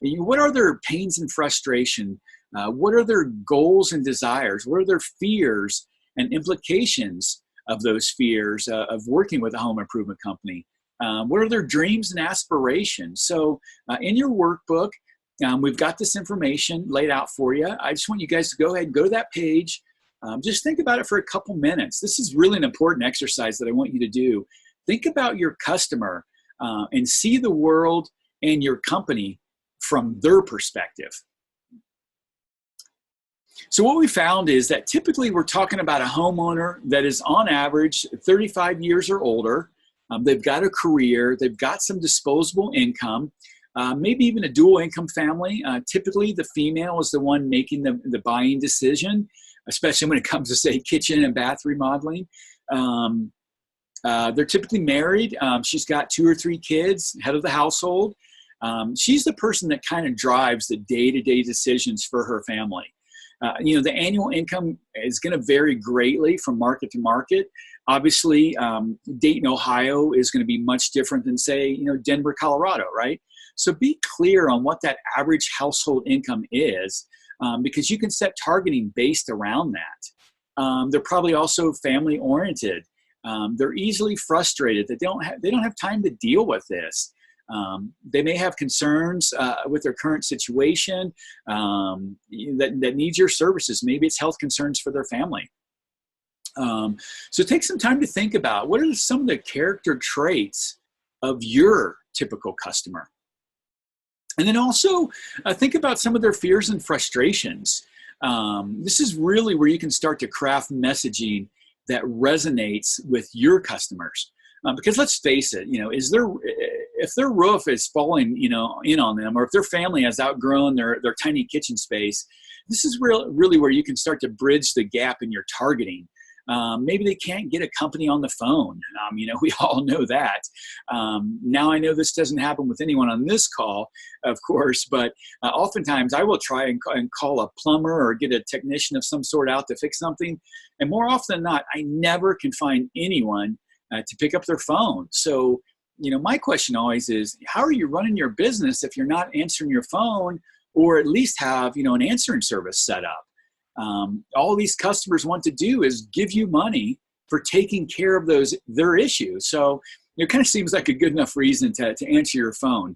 what are their pains and frustration. What are their goals and desires? What are their fears and implications of those fears of working with a home improvement company? What are their dreams and aspirations? So in your workbook, we've got this information laid out for you. I just want you guys to go ahead and go to that page. Just think about it for a couple minutes. This is really an important exercise that I want you to do. Think about your customer and see the world and your company from their perspective. So what we found is that typically we're talking about a homeowner that is on average 35 years or older. They've got a career, they've got some disposable income, maybe even a dual income family. Typically the female is the one making the buying decision, especially when it comes to, say, kitchen and bath remodeling. They're typically married. She's got 2 or 3 kids, head of the household. She's the person that kind of drives the day-to-day decisions for her family. The annual income is going to vary greatly from market to market. Obviously, Dayton, Ohio is going to be much different than, say, Denver, Colorado, right? So be clear on what that average household income is, because you can set targeting based around that. They're probably also family oriented. They're easily frustrated that they don't have time to deal with this. They may have concerns with their current situation that needs your services. Maybe it's health concerns for their family. So take some time to think about what are some of the character traits of your typical customer. And then also think about some of their fears and frustrations. This is really where you can start to craft messaging that resonates with your customers. Because let's face it, if their roof is falling, in on them, or if their family has outgrown their tiny kitchen space, this is really where you can start to bridge the gap in your targeting. Maybe they can't get a company on the phone. We all know that. Now I know this doesn't happen with anyone on this call, of course, but oftentimes I will try and call a plumber or get a technician of some sort out to fix something. And more often than not, I never can find anyone to pick up their phone. So, my question always is, how are you running your business if you're not answering your phone, or at least have, an answering service set up? All these customers want to do is give you money for taking care of their issues. So it kind of seems like a good enough reason to answer your phone.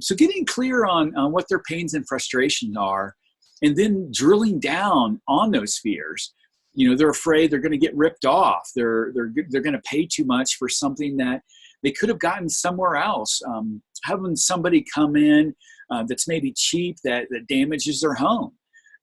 So getting clear on what their pains and frustrations are, and then drilling down on those fears. They're afraid they're going to get ripped off. They're going to pay too much for something that they could have gotten somewhere else. Having somebody come in that's maybe cheap that damages their home.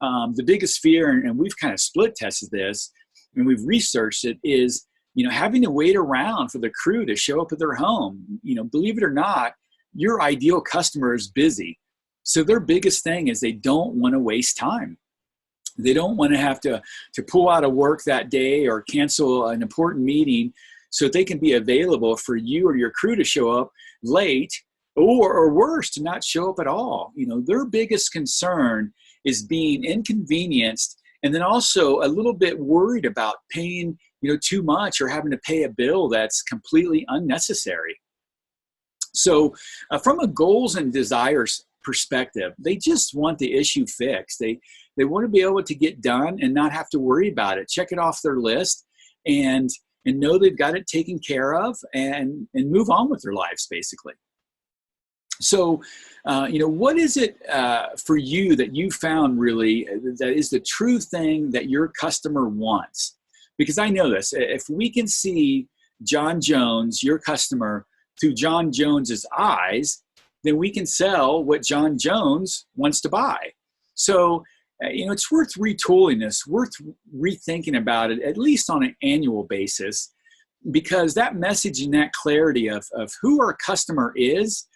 The biggest fear, and we've kind of split tested this, and we've researched it, is having to wait around for the crew to show up at their home. Believe it or not, your ideal customer is busy, so their biggest thing is they don't want to waste time. They don't want to have to pull out of work that day or cancel an important meeting so that they can be available for you or your crew to show up late, or worse, to not show up at all. Their biggest concern is being inconvenienced, and then also a little bit worried about paying, too much, or having to pay a bill that's completely unnecessary. So from a goals and desires perspective, they just want the issue fixed. They want to be able to get done and not have to worry about it. Check it off their list and know they've got it taken care of, and move on with their lives, basically. So, what is it for you that you found really that is the true thing that your customer wants? Because I know this, if we can see John Jones, your customer, through John Jones's eyes, then we can sell what John Jones wants to buy. So, it's worth retooling this, worth rethinking about it, at least on an annual basis, because that message and that clarity of who our customer is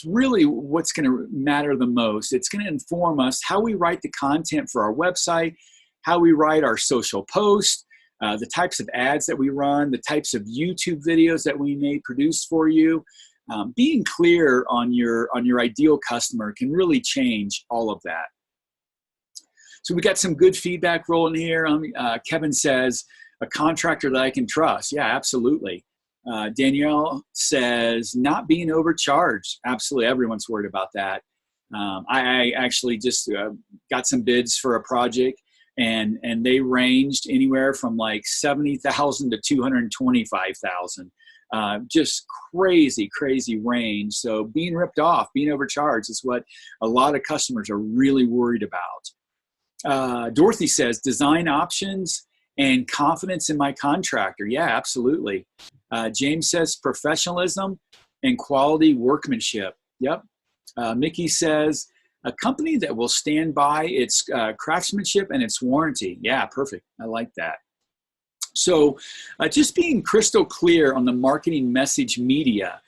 really what's going to matter the most. It's going to inform us how we write the content for our website, how we write our social posts, the types of ads that we run, the types of YouTube videos that we may produce for you. Being clear on your ideal customer can really change all of that. So we got some good feedback rolling here. Kevin says, a contractor that I can trust. Yeah, absolutely. Danielle says, not being overcharged. Absolutely, everyone's worried about that. I actually just got some bids for a project, and they ranged anywhere from like $70,000 to $225,000. Just crazy range. So being ripped off, being overcharged is what a lot of customers are really worried about. Dorothy says, design options and confidence in my contractor. Yeah, absolutely. James says professionalism and quality workmanship. Yep. Mickey says a company that will stand by its craftsmanship and its warranty. Yeah, perfect. I like that. So just being crystal clear on the marketing message media,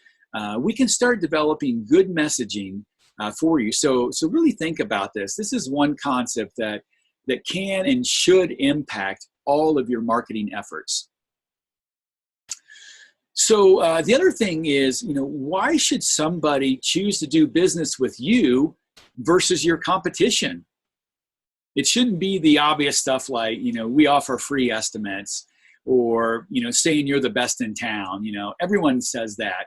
we can start developing good messaging for you. So really think about this. This is one concept that can and should impact all of your marketing efforts. So the other thing is, why should somebody choose to do business with you versus your competition? It shouldn't be the obvious stuff like, we offer free estimates, or, saying you're the best in town. Everyone says that.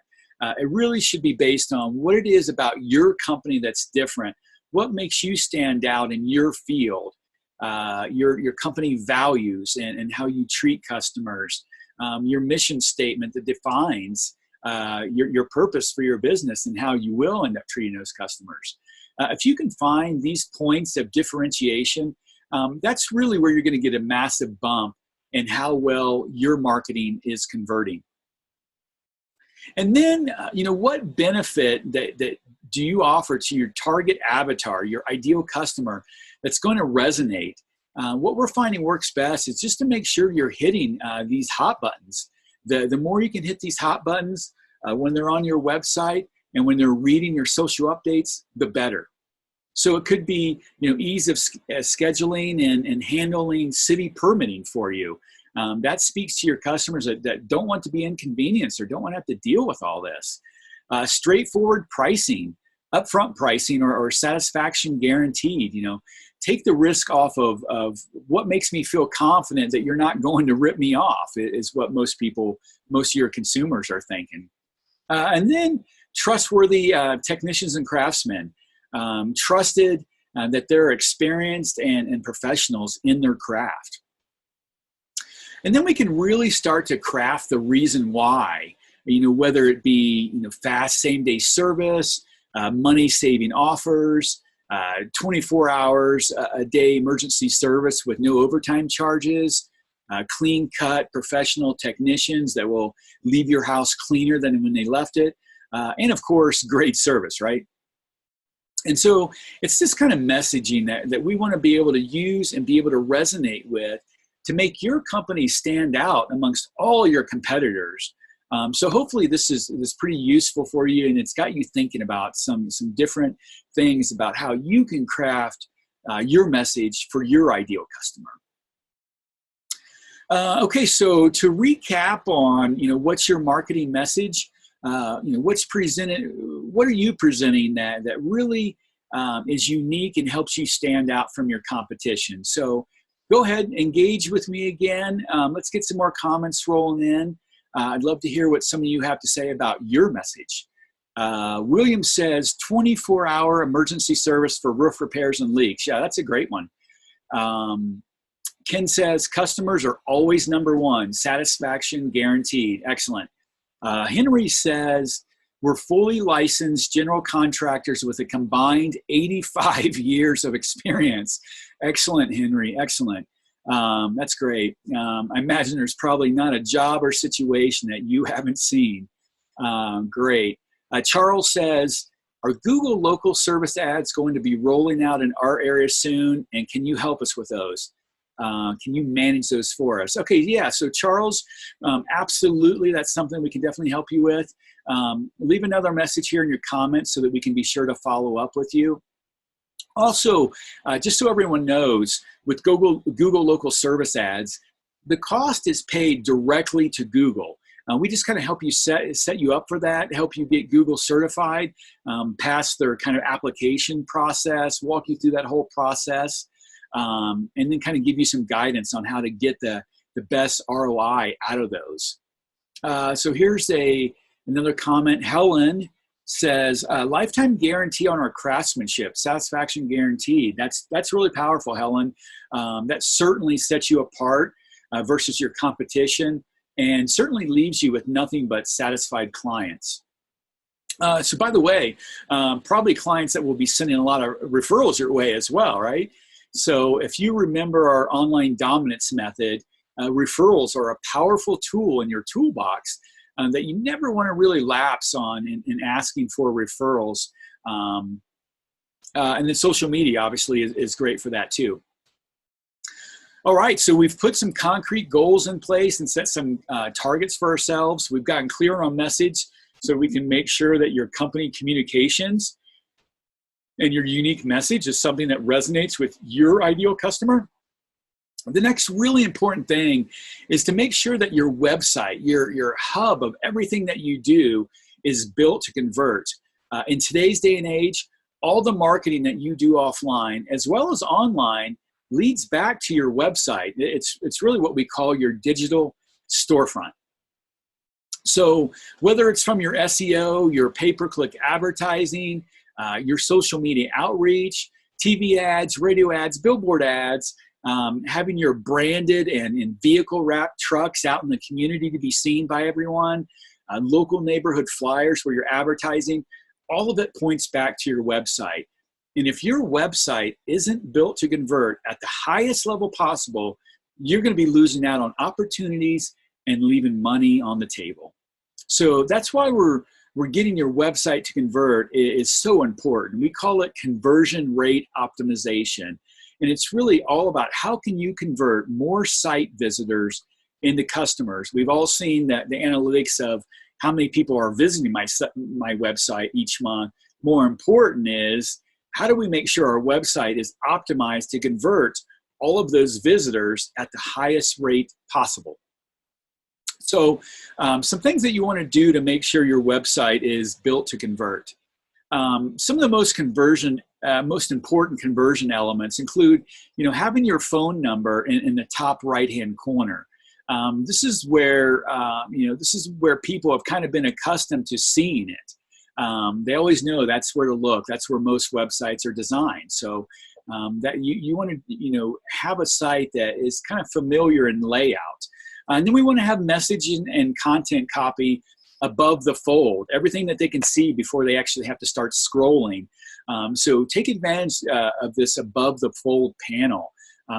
It really should be based on what it is about your company that's different. What makes you stand out in your field? Your company values and how you treat customers, your mission statement that defines your purpose for your business and how you will end up treating those customers. If you can find these points of differentiation, that's really where you're going to get a massive bump in how well your marketing is converting. And then, what benefit that do you offer to your target avatar, your ideal customer, that's going to resonate? What we're finding works best is just to make sure you're hitting these hot buttons. The more you can hit these hot buttons when they're on your website and when they're reading your social updates, the better. So it could be, ease of scheduling and handling city permitting for you. That speaks to your customers that don't want to be inconvenienced or don't want to have to deal with all this. Straightforward pricing, upfront pricing, or satisfaction guaranteed. Take the risk off of what makes me feel confident that you're not going to rip me off, is what most of your consumers are thinking. And then trustworthy technicians and craftsmen, trusted that they're experienced and professionals in their craft. And then we can really start to craft the reason why, whether it be fast same-day service, money-saving offers, 24 hours a day emergency service with no overtime charges, clean-cut professional technicians that will leave your house cleaner than when they left it, and of course, great service, right? And so it's this kind of messaging that we want to be able to use and be able to resonate with to make your company stand out amongst all your competitors. So hopefully this is pretty useful for you, and it's got you thinking about some different things about how you can craft your message for your ideal customer. Okay, so to recap on what's your marketing message, what's presented, what are you presenting that really is unique and helps you stand out from your competition? So go ahead, engage with me again. Let's get some more comments rolling in. I'd love to hear what some of you have to say about your message. William says 24-hour emergency service for roof repairs and leaks. Yeah, that's a great one. Ken says customers are always number one, satisfaction guaranteed. Excellent. Henry says we're fully licensed general contractors with a combined 85 years of experience. Excellent, Henry, excellent. That's great. I imagine there's probably not a job or situation that you haven't seen. Great. Charles says, are Google local service ads going to be rolling out in our area soon? And can you help us with those? Can you manage those for us? Okay, yeah, so Charles, absolutely, that's something we can definitely help you with. Leave another message here in your comments so that we can be sure to follow up with you. Also, just so everyone knows, with Google local service ads, the cost is paid directly to Google. We just kind of help you set you up for that, help you get Google certified, pass their kind of application process, walk you through that whole process, and then kind of give you some guidance on how to get the best ROI out of those. So here's another comment. Helen says, lifetime guarantee on our craftsmanship, satisfaction guaranteed. That's really powerful, Helen. That certainly sets you apart versus your competition, and certainly leaves you with nothing but satisfied clients. So by the way, probably clients that will be sending a lot of referrals your way as well, right? So if you remember our online dominance method, referrals are a powerful tool in your toolbox that you never want to really lapse on in asking for referrals. And then social media obviously is great for that too. All right, so we've put some concrete goals in place and set some targets for ourselves. We've gotten clear on message so we can make sure that your company communications and your unique message is something that resonates with your ideal customer. The next really important thing is to make sure that your website, your hub of everything that you do, is built to convert. In today's day and age, all the marketing that you do offline as well as online leads back to your website. It's really what we call your digital storefront. So whether it's from your SEO, your pay-per-click advertising, your social media outreach, TV ads, radio ads, billboard ads, having your branded and vehicle wrapped trucks out in the community to be seen by everyone, local neighborhood flyers where you're advertising, all of it points back to your website. And if your website isn't built to convert at the highest level possible, you're going to be losing out on opportunities and leaving money on the table. So that's why we're getting your website to convert is so important. We call it conversion rate optimization. And it's really all about how can you convert more site visitors into customers. We've all seen that the analytics of how many people are visiting my website each month. More important is, how do we make sure our website is optimized to convert all of those visitors at the highest rate possible? So some things that you want to do to make sure your website is built to convert. Some of the most important conversion elements include, having your phone number in the top right-hand corner. This is where people have kind of been accustomed to seeing it. They always know that's where to look. That's where most websites are designed. So that you want to have a site that is kind of familiar in layout. And then we want to have messaging and content copy above the fold, everything that they can see before they actually have to start scrolling. So take advantage of this above the fold panel.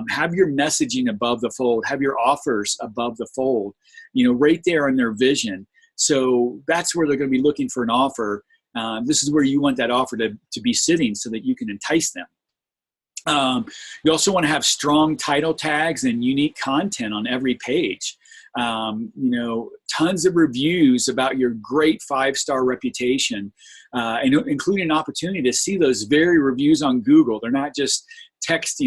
Have your messaging above the fold, have your offers above the fold, right there in their vision. So that's where they're going to be looking for an offer. This is where you want that offer to be sitting so that you can entice them. You also want to have strong title tags and unique content on every page. Tons of reviews about your great 5-star reputation, and including an opportunity to see those very reviews on Google. They're not just text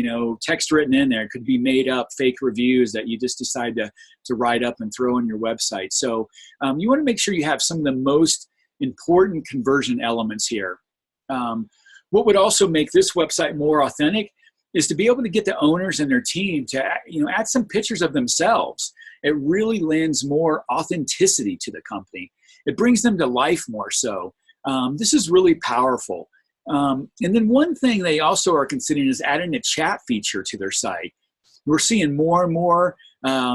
written in there. It could be made up fake reviews that you just decide to write up and throw on your website. So you want to make sure you have some of the most important conversion elements here. What would also make this website more authentic is to be able to get the owners and their team to add some pictures of themselves. It really lends more authenticity to the company. It brings them to life more so. This is really powerful. And then one thing they also are considering is adding a chat feature to their site. We're seeing more and more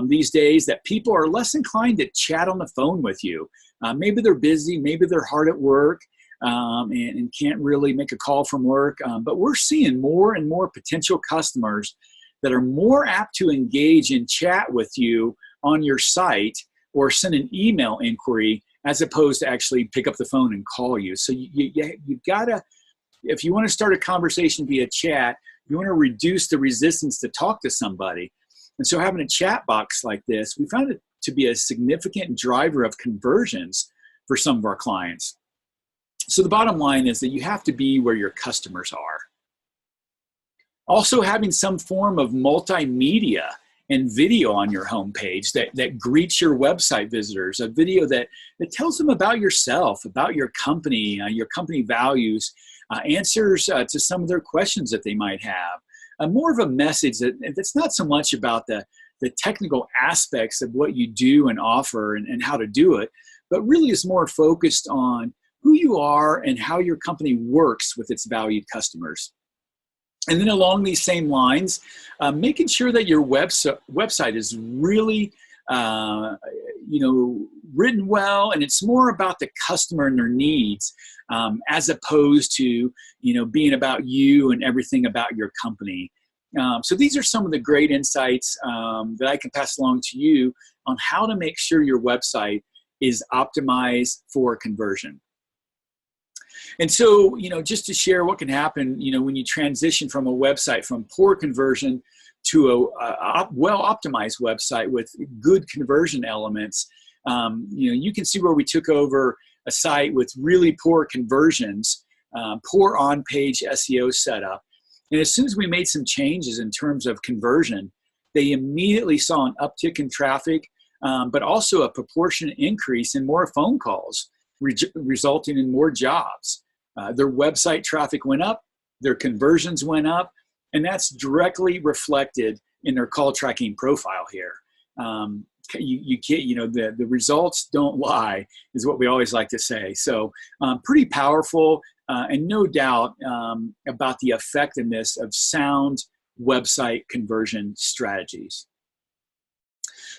these days that people are less inclined to chat on the phone with you. Maybe they're busy, maybe they're hard at work, and can't really make a call from work. But we're seeing more and more potential customers that are more apt to engage in chat with you on your site or send an email inquiry as opposed to actually pick up the phone and call you. So you've got to, if you want to start a conversation via chat, you want to reduce the resistance to talk to somebody. And so having a chat box like this, we found it to be a significant driver of conversions for some of our clients. So the bottom line is that you have to be where your customers are. Also having some form of multimedia and video on your homepage that greets your website visitors, a video that tells them about yourself, about your company values, answers to some of their questions that they might have. More of a message that's not so much about the technical aspects of what you do and offer and how to do it, but really is more focused on who you are and how your company works with its valued customers. And then along these same lines, making sure that your website is really written well, and it's more about the customer and their needs as opposed to being about you and everything about your company. So these are some of the great insights that I can pass along to you on how to make sure your website is optimized for conversion. And so, just to share what can happen, when you transition from a website from poor conversion to a well-optimized website with good conversion elements, you can see where we took over a site with really poor conversions, poor on-page SEO setup. And as soon as we made some changes in terms of conversion, they immediately saw an uptick in traffic, but also a proportionate increase in more phone calls, resulting in more jobs. Their website traffic went up, their conversions went up, and that's directly reflected in their call tracking profile here. You can't, the results don't lie, is what we always like to say. So pretty powerful, and no doubt about the effectiveness of sound website conversion strategies.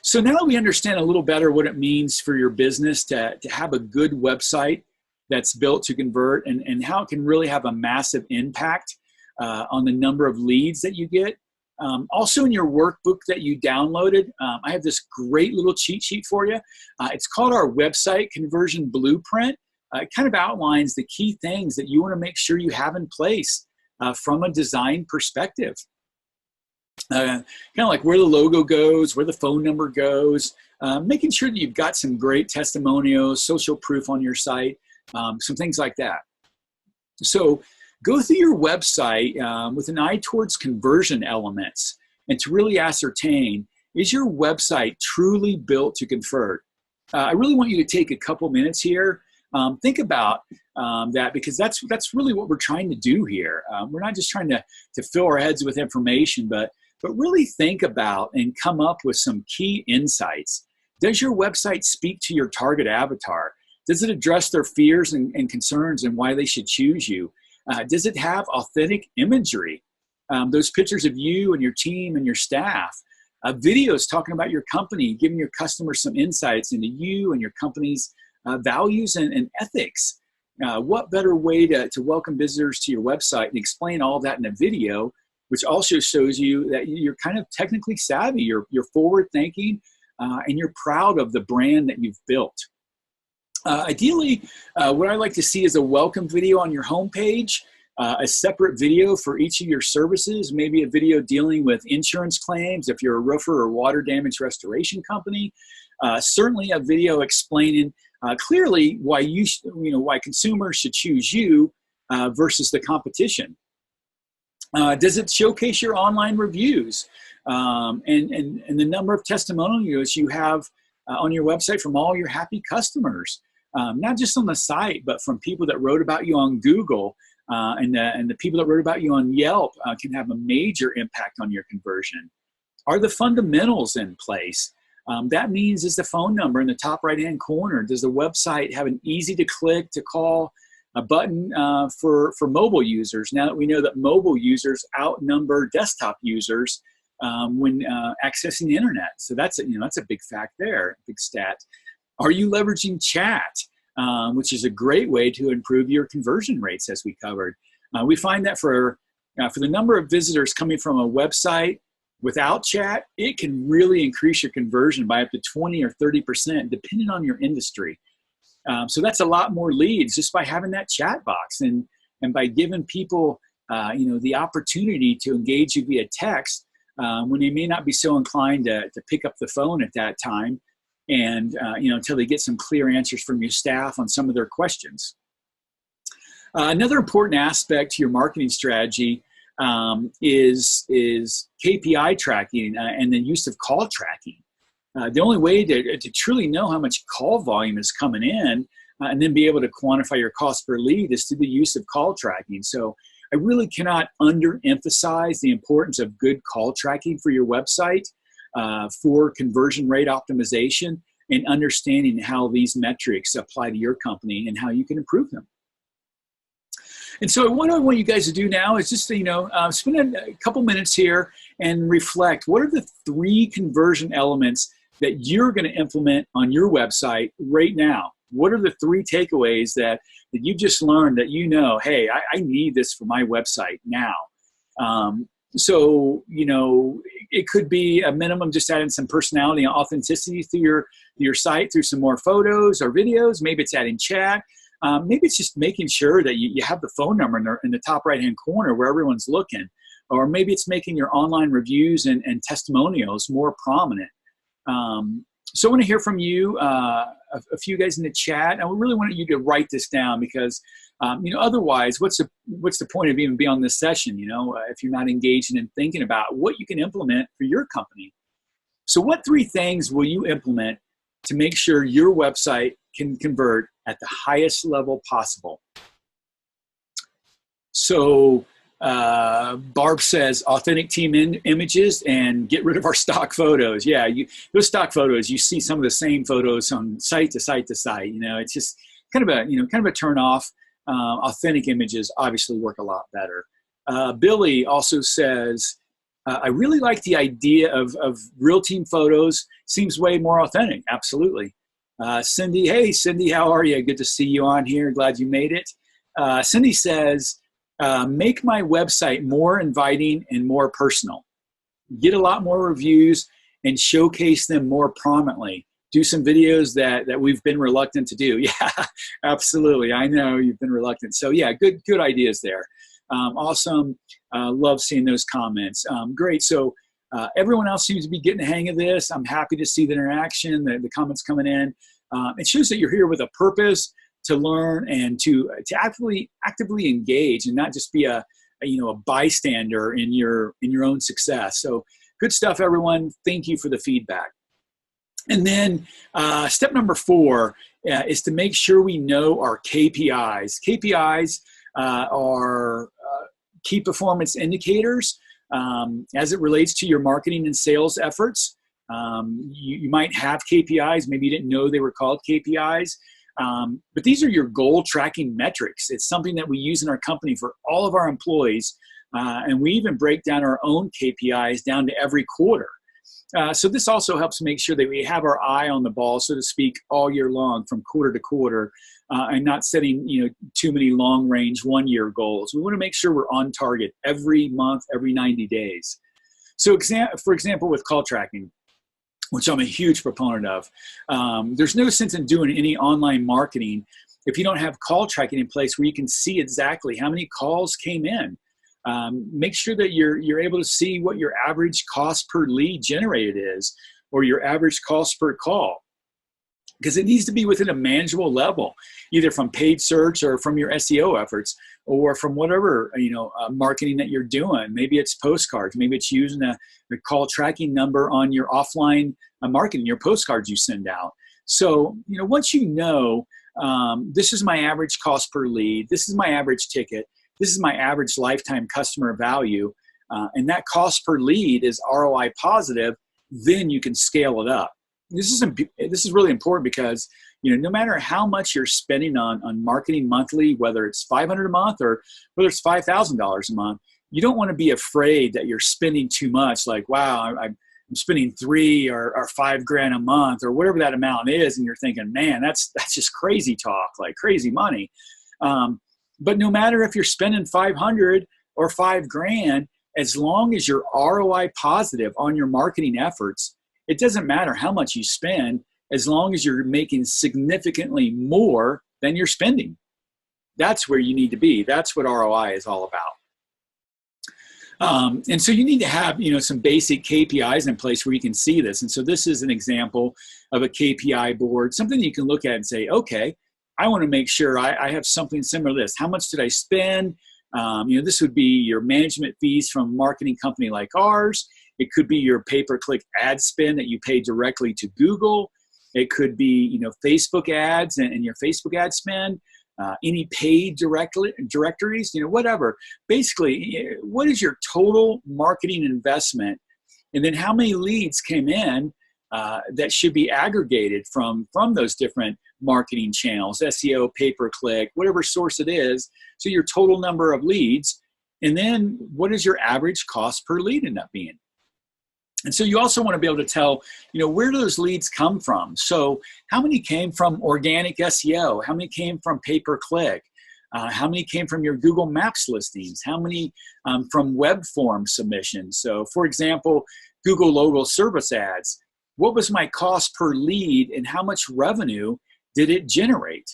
So now that we understand a little better what it means for your business to have a good website that's built to convert, and how it can really have a massive impact on the number of leads that you get. Also in your workbook that you downloaded, I have this great little cheat sheet for you. It's called our website conversion blueprint. It kind of outlines the key things that you want to make sure you have in place from a design perspective. Kind of like where the logo goes, where the phone number goes, making sure that you've got some great testimonials, social proof on your site, some things like that. So go through your website with an eye towards conversion elements and to really ascertain, is your website truly built to convert? I really want you to take a couple minutes here. Think about that, because that's really what we're trying to do here. We're not just trying to fill our heads with information, but really think about and come up with some key insights. Does your website speak to your target avatar? Does it address their fears and concerns and why they should choose you? Does it have authentic imagery? Those pictures of you and your team and your staff. Videos talking about your company, giving your customers some insights into you and your company's values and ethics. What better way to welcome visitors to your website and explain all that in a video, which also shows you that you're kind of technically savvy, you're forward thinking, and you're proud of the brand that you've built. Ideally, what I like to see is a welcome video on your homepage, a separate video for each of your services, maybe a video dealing with insurance claims if you're a roofer or water damage restoration company. Certainly a video explaining clearly why why consumers should choose you versus the competition. Does it showcase your online reviews and the number of testimonials you have on your website from all your happy customers? Not just on the site, but from people that wrote about you on Google, and the people that wrote about you on Yelp can have a major impact on your conversion. Are the fundamentals in place? That means, is the phone number in the top right-hand corner? Does the website have an easy-to-click, to call, a button for mobile users? Now that we know that mobile users outnumber desktop users when accessing the internet, so that's a big fact there, big stat. Are you leveraging chat, which is a great way to improve your conversion rates, as we covered? We find that for the number of visitors coming from a website without chat, it can really increase your conversion by up to 20 or 30%, depending on your industry. So that's a lot more leads just by having that chat box, and by giving people the opportunity to engage you via text when they may not be so inclined to pick up the phone at that time, and until they get some clear answers from your staff on some of their questions. Another important aspect to your marketing strategy is KPI tracking and the use of call tracking. The only way to truly know how much call volume is coming in and then be able to quantify your cost per lead is through the use of call tracking. So I really cannot underemphasize the importance of good call tracking for your website for conversion rate optimization, and understanding how these metrics apply to your company and how you can improve them. And so what I want you guys to do now is just spend a couple minutes here and reflect. What are the 3 conversion elements that you're going to implement on your website right now? What are the 3 takeaways that you just learned that hey, I need this for my website now? So it could be a minimum just adding some personality and authenticity through your site, through some more photos or videos. Maybe it's adding chat. Maybe it's just making sure that you have the phone number in the top right-hand corner where everyone's looking. Or maybe it's making your online reviews and testimonials more prominent. So I want to hear from you, a few guys in the chat. I really want you to write this down, because otherwise, what's the point of even being on this session? If you're not engaging and thinking about what you can implement for your company. So what 3 things will you implement to make sure your website can convert at the highest level possible? So Barb says authentic team images and get rid of our stock photos. Yeah, those stock photos, you see some of the same photos on site to site to site. It's just kind of a turn off. Authentic images obviously work a lot better. Billy also says I really like the idea of real team photos. Seems way more authentic. Absolutely. Cindy, hey, Cindy, how are you? Good to see you on here. Glad you made it. Cindy says, make my website more inviting and more personal. Get a lot more reviews and showcase them more prominently. Do some videos that we've been reluctant to do. Yeah, absolutely. I know you've been reluctant. So yeah, good ideas there. Awesome. Love seeing those comments. Great. So everyone else seems to be getting the hang of this. I'm happy to see the interaction, the comments coming in. It shows that you're here with a purpose to learn and to actively engage and not just be a bystander in your own success. So good stuff, everyone. Thank you for the feedback. And then step number 4 is to make sure we know our KPIs. KPIs are key performance indicators as it relates to your marketing and sales efforts. You might have KPIs. Maybe you didn't know they were called KPIs. But these are your goal tracking metrics. It's something that we use in our company for all of our employees. And we even break down our own KPIs down to every quarter. So this also helps make sure that we have our eye on the ball, so to speak, all year long from quarter to quarter, and not setting too many long-range one-year goals. We want to make sure we're on target every month, every 90 days. So for example, with call tracking, which I'm a huge proponent of, there's no sense in doing any online marketing if you don't have call tracking in place where you can see exactly how many calls came in. Make sure that you're able to see what your average cost per lead generated is, or your average cost per call, because it needs to be within a manageable level, either from paid search or from your SEO efforts, or from whatever marketing that you're doing. Maybe it's postcards. Maybe it's using the call tracking number on your offline marketing, your postcards you send out. So once this is my average cost per lead, this is my average ticket, this is my average lifetime customer value, and that cost per lead is ROI positive, then you can scale it up. This is really important because no matter how much you're spending on marketing monthly, whether it's $500 a month or whether it's $5,000 a month, you don't want to be afraid that you're spending too much. Like, wow, I'm spending $3,000 or $5,000 a month or whatever that amount is, and you're thinking, man, that's just crazy talk, like crazy money. But no matter if you're spending $500 or $5,000, as long as you're ROI positive on your marketing efforts, it doesn't matter how much you spend, as long as you're making significantly more than you're spending. That's where you need to be. That's what ROI is all about. And so you need to have some basic KPIs in place where you can see this. And so this is an example of a KPI board, something that you can look at and say, okay, I want to make sure I have something similar to this. How much did I spend? This would be your management fees from a marketing company like ours. It could be your pay-per-click ad spend that you pay directly to Google. It could be Facebook ads and your Facebook ad spend, any paid directories, whatever. Basically, what is your total marketing investment? And then how many leads came in that should be aggregated from those different marketing channels, SEO, pay-per-click, whatever source it is. So your total number of leads, and then what does your average cost per lead end up being? And so you also want to be able to tell, where do those leads come from? So how many came from organic SEO? How many came from pay-per-click? How many came from your Google Maps listings? How many from web form submissions? So for example, Google logo service ads. What was my cost per lead and how much revenue did it generate?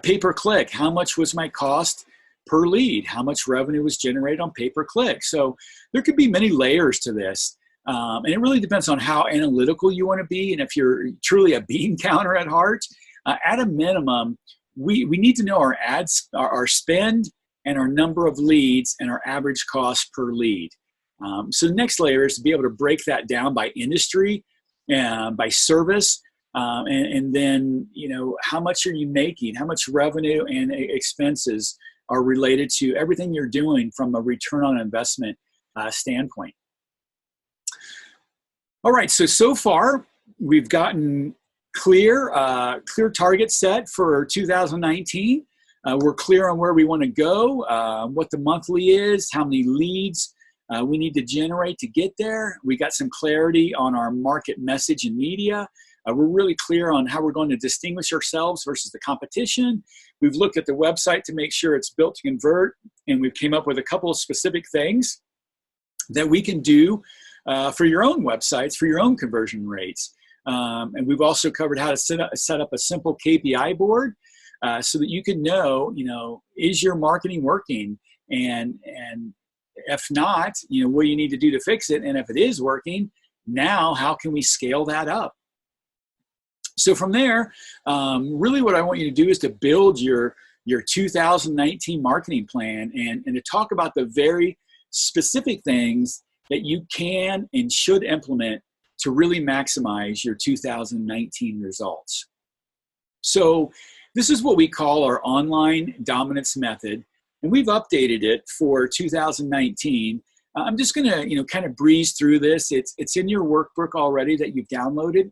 Pay-per-click, how much was my cost per lead? How much revenue was generated on pay-per-click? So there could be many layers to this. And it really depends on how analytical you want to be. And if you're truly a bean counter at heart, at a minimum, we need to know our ads, our spend, and our number of leads, and our average cost per lead. So the next layer is to be able to break that down by industry, by service, and then how much are you making? How much revenue and expenses are related to everything you're doing from a return on investment standpoint. All right, so far we've gotten clear target set for 2019. We're clear on where we want to go, what the monthly is, how many leads we need to generate to get there. We got some clarity on our market message and media. We're really clear on how we're going to distinguish ourselves versus the competition. We've looked at the website to make sure it's built to convert, and we've came up with a couple of specific things that we can do for your own websites, for your own conversion rates. And we've also covered how to set up a simple KPI board so that you can know, is your marketing working? And if not, what do you need to do to fix it? And if it is working, now how can we scale that up? So from there, really what I want you to do is to build your 2019 marketing plan and to talk about the very specific things that you can and should implement to really maximize your 2019 results. So this is what we call our online dominance method, and we've updated it for 2019. I'm just going to kind of breeze through this. It's in your workbook already that you've downloaded.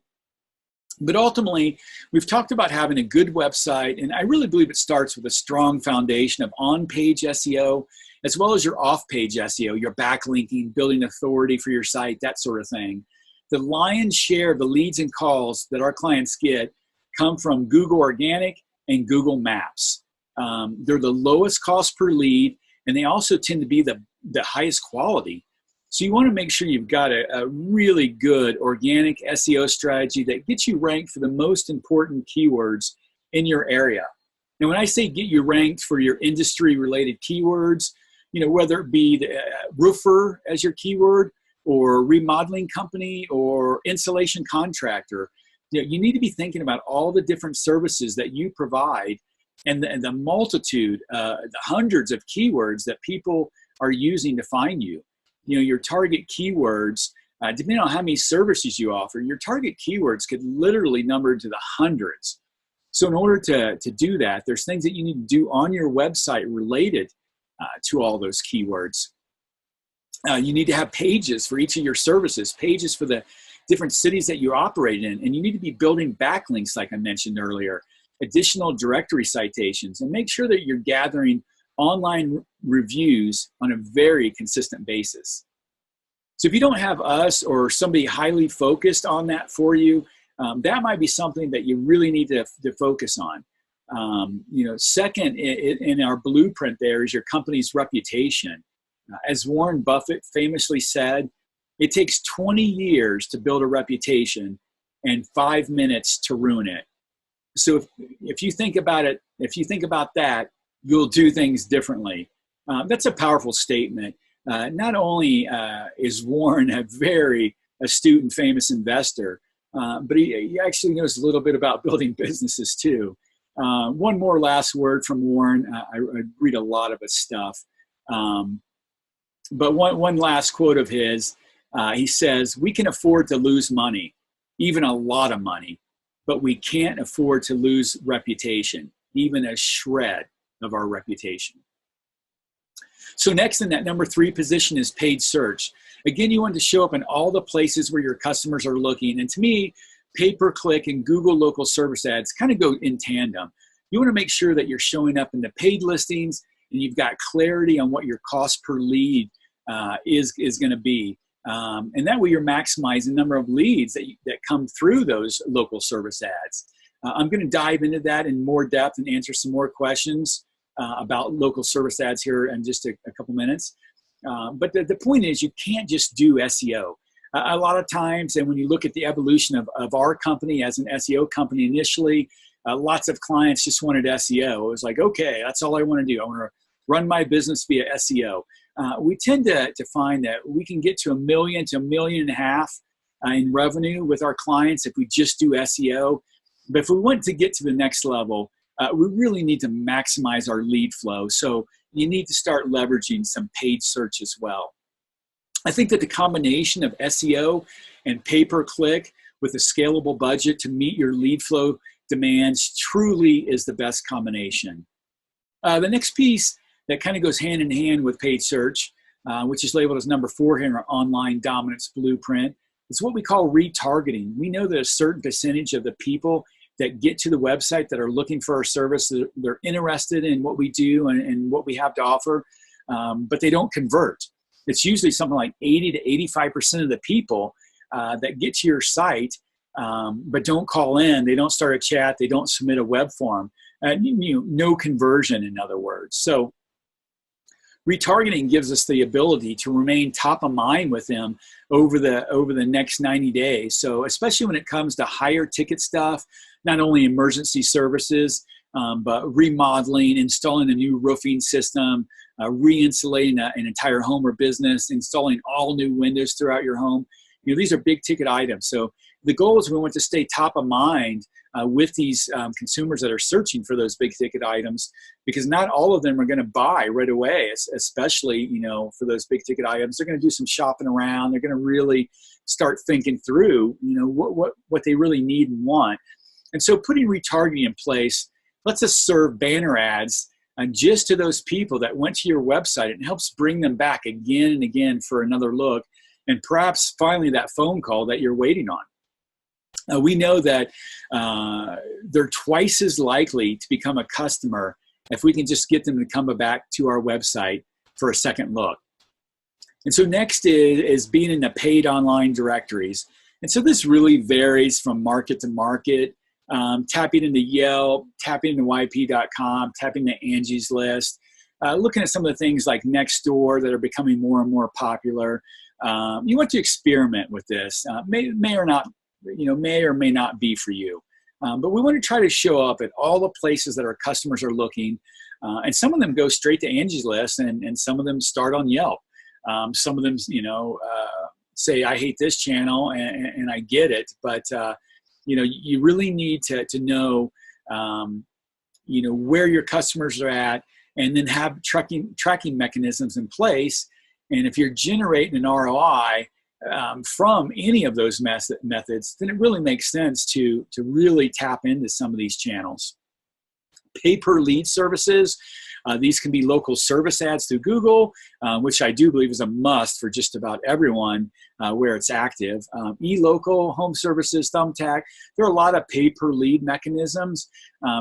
But ultimately, we've talked about having a good website, and I really believe it starts with a strong foundation of on-page SEO, as well as your off-page SEO, your backlinking, building authority for your site, that sort of thing. The lion's share of the leads and calls that our clients get come from Google Organic and Google Maps. They're the lowest cost per lead, and they also tend to be the highest quality. So you want to make sure you've got a really good organic SEO strategy that gets you ranked for the most important keywords in your area. And when I say get you ranked for your industry-related keywords, whether it be the roofer as your keyword or remodeling company or insulation contractor, you need to be thinking about all the different services that you provide and the multitude, the hundreds of keywords that people are using to find you. Your target keywords, depending on how many services you offer, your target keywords could literally number into the hundreds. So in order to do that, there's things that you need to do on your website related to all those keywords. You need to have pages for each of your services, pages for the different cities that you operate in, and you need to be building backlinks like I mentioned earlier, additional directory citations, and make sure that you're gathering online reviews on a very consistent basis. So if you don't have us or somebody highly focused on that for you, that might be something that you really need to focus on. Second in our blueprint there is your company's reputation. As Warren Buffett famously said, it takes 20 years to build a reputation and 5 minutes to ruin it. So if you think about it, that, you'll do things differently. That's a powerful statement. Not only is Warren a very astute and famous investor, but he actually knows a little bit about building businesses too. One more last word from Warren. I read a lot of his stuff. But one last quote of his, he says, "We can afford to lose money, even a lot of money, but we can't afford to lose reputation, even a shred of our reputation." So next in that number 3 position is paid search. Again, you want to show up in all the places where your customers are looking. And to me, pay-per-click and Google local service ads kind of go in tandem. You want to make sure that you're showing up in the paid listings and you've got clarity on what your cost per lead is going to be. And that way you're maximizing the number of leads that come through those local service ads. I'm going to dive into that in more depth and answer some more questions about local service ads here in just a couple minutes. But the point is, you can't just do SEO. A lot of times, and when you look at the evolution of our company as an SEO company initially, lots of clients just wanted SEO. It was like, okay, that's all I want to do. I want to run my business via SEO. We tend to find that we can get to $1 million to $1.5 million in revenue with our clients if we just do SEO. But if we want to get to the next level, we really need to maximize our lead flow. So you need to start leveraging some paid search as well. I think that the combination of SEO and pay-per-click with a scalable budget to meet your lead flow demands truly is the best combination. The next piece that kind of goes hand in hand with paid search, which is labeled as number 4 here in our online dominance blueprint, is what we call retargeting. We know that a certain percentage of the people that get to the website that are looking for our service, they're interested in what we do and what we have to offer, but they don't convert. it's usually something like 80 to 85% of the people that get to your site but don't call in, they don't start a chat, they don't submit a web form. No conversion, in other words. So retargeting gives us the ability to remain top of mind with them over the next 90 days. So especially when it comes to higher ticket stuff, not only emergency services, but remodeling, installing a new roofing system, re-insulating an entire home or business, installing all new windows throughout your home. These are big ticket items. So the goal is we want to stay top of mind with these consumers that are searching for those big ticket items, because not all of them are going to buy right away, especially, for those big ticket items. They're going to do some shopping around. They're going to really start thinking through, what they really need and want. And so putting retargeting in place lets us serve banner ads just to those people that went to your website. It helps bring them back again and again for another look, and perhaps finally that phone call that you're waiting on. We know that they're twice as likely to become a customer if we can just get them to come back to our website for a second look. And so next is being in the paid online directories. And so this really varies from market to market. Tapping into Yelp, tapping into YP.com, tapping into Angie's List, looking at some of the things like Nextdoor that are becoming more and more popular. You want to experiment with this. May or may not be for you. But we want to try to show up at all the places that our customers are looking. And some of them go straight to Angie's List, and some of them start on Yelp. Some of them, say, I hate this channel, and I get it. But, you really need to know, where your customers are at, and then have tracking mechanisms in place. And if you're generating an ROI from any of those methods, then it really makes sense to really tap into some of these channels. Pay-per-lead services. These can be local service ads through Google, which I do believe is a must for just about everyone where it's active. eLocal, home services, Thumbtack. There are a lot of pay-per-lead mechanisms.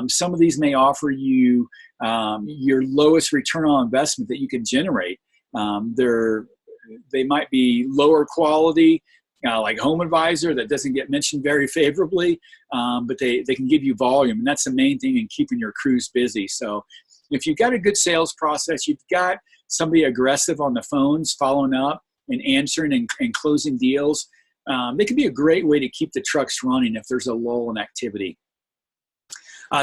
Some of these may offer you your lowest return on investment that you can generate. They might be lower quality, like Home Advisor, that doesn't get mentioned very favorably, but they can give you volume, and that's the main thing in keeping your crews busy. So if you've got a good sales process, you've got somebody aggressive on the phones following up and answering and closing deals, they can be a great way to keep the trucks running if there's a lull in activity.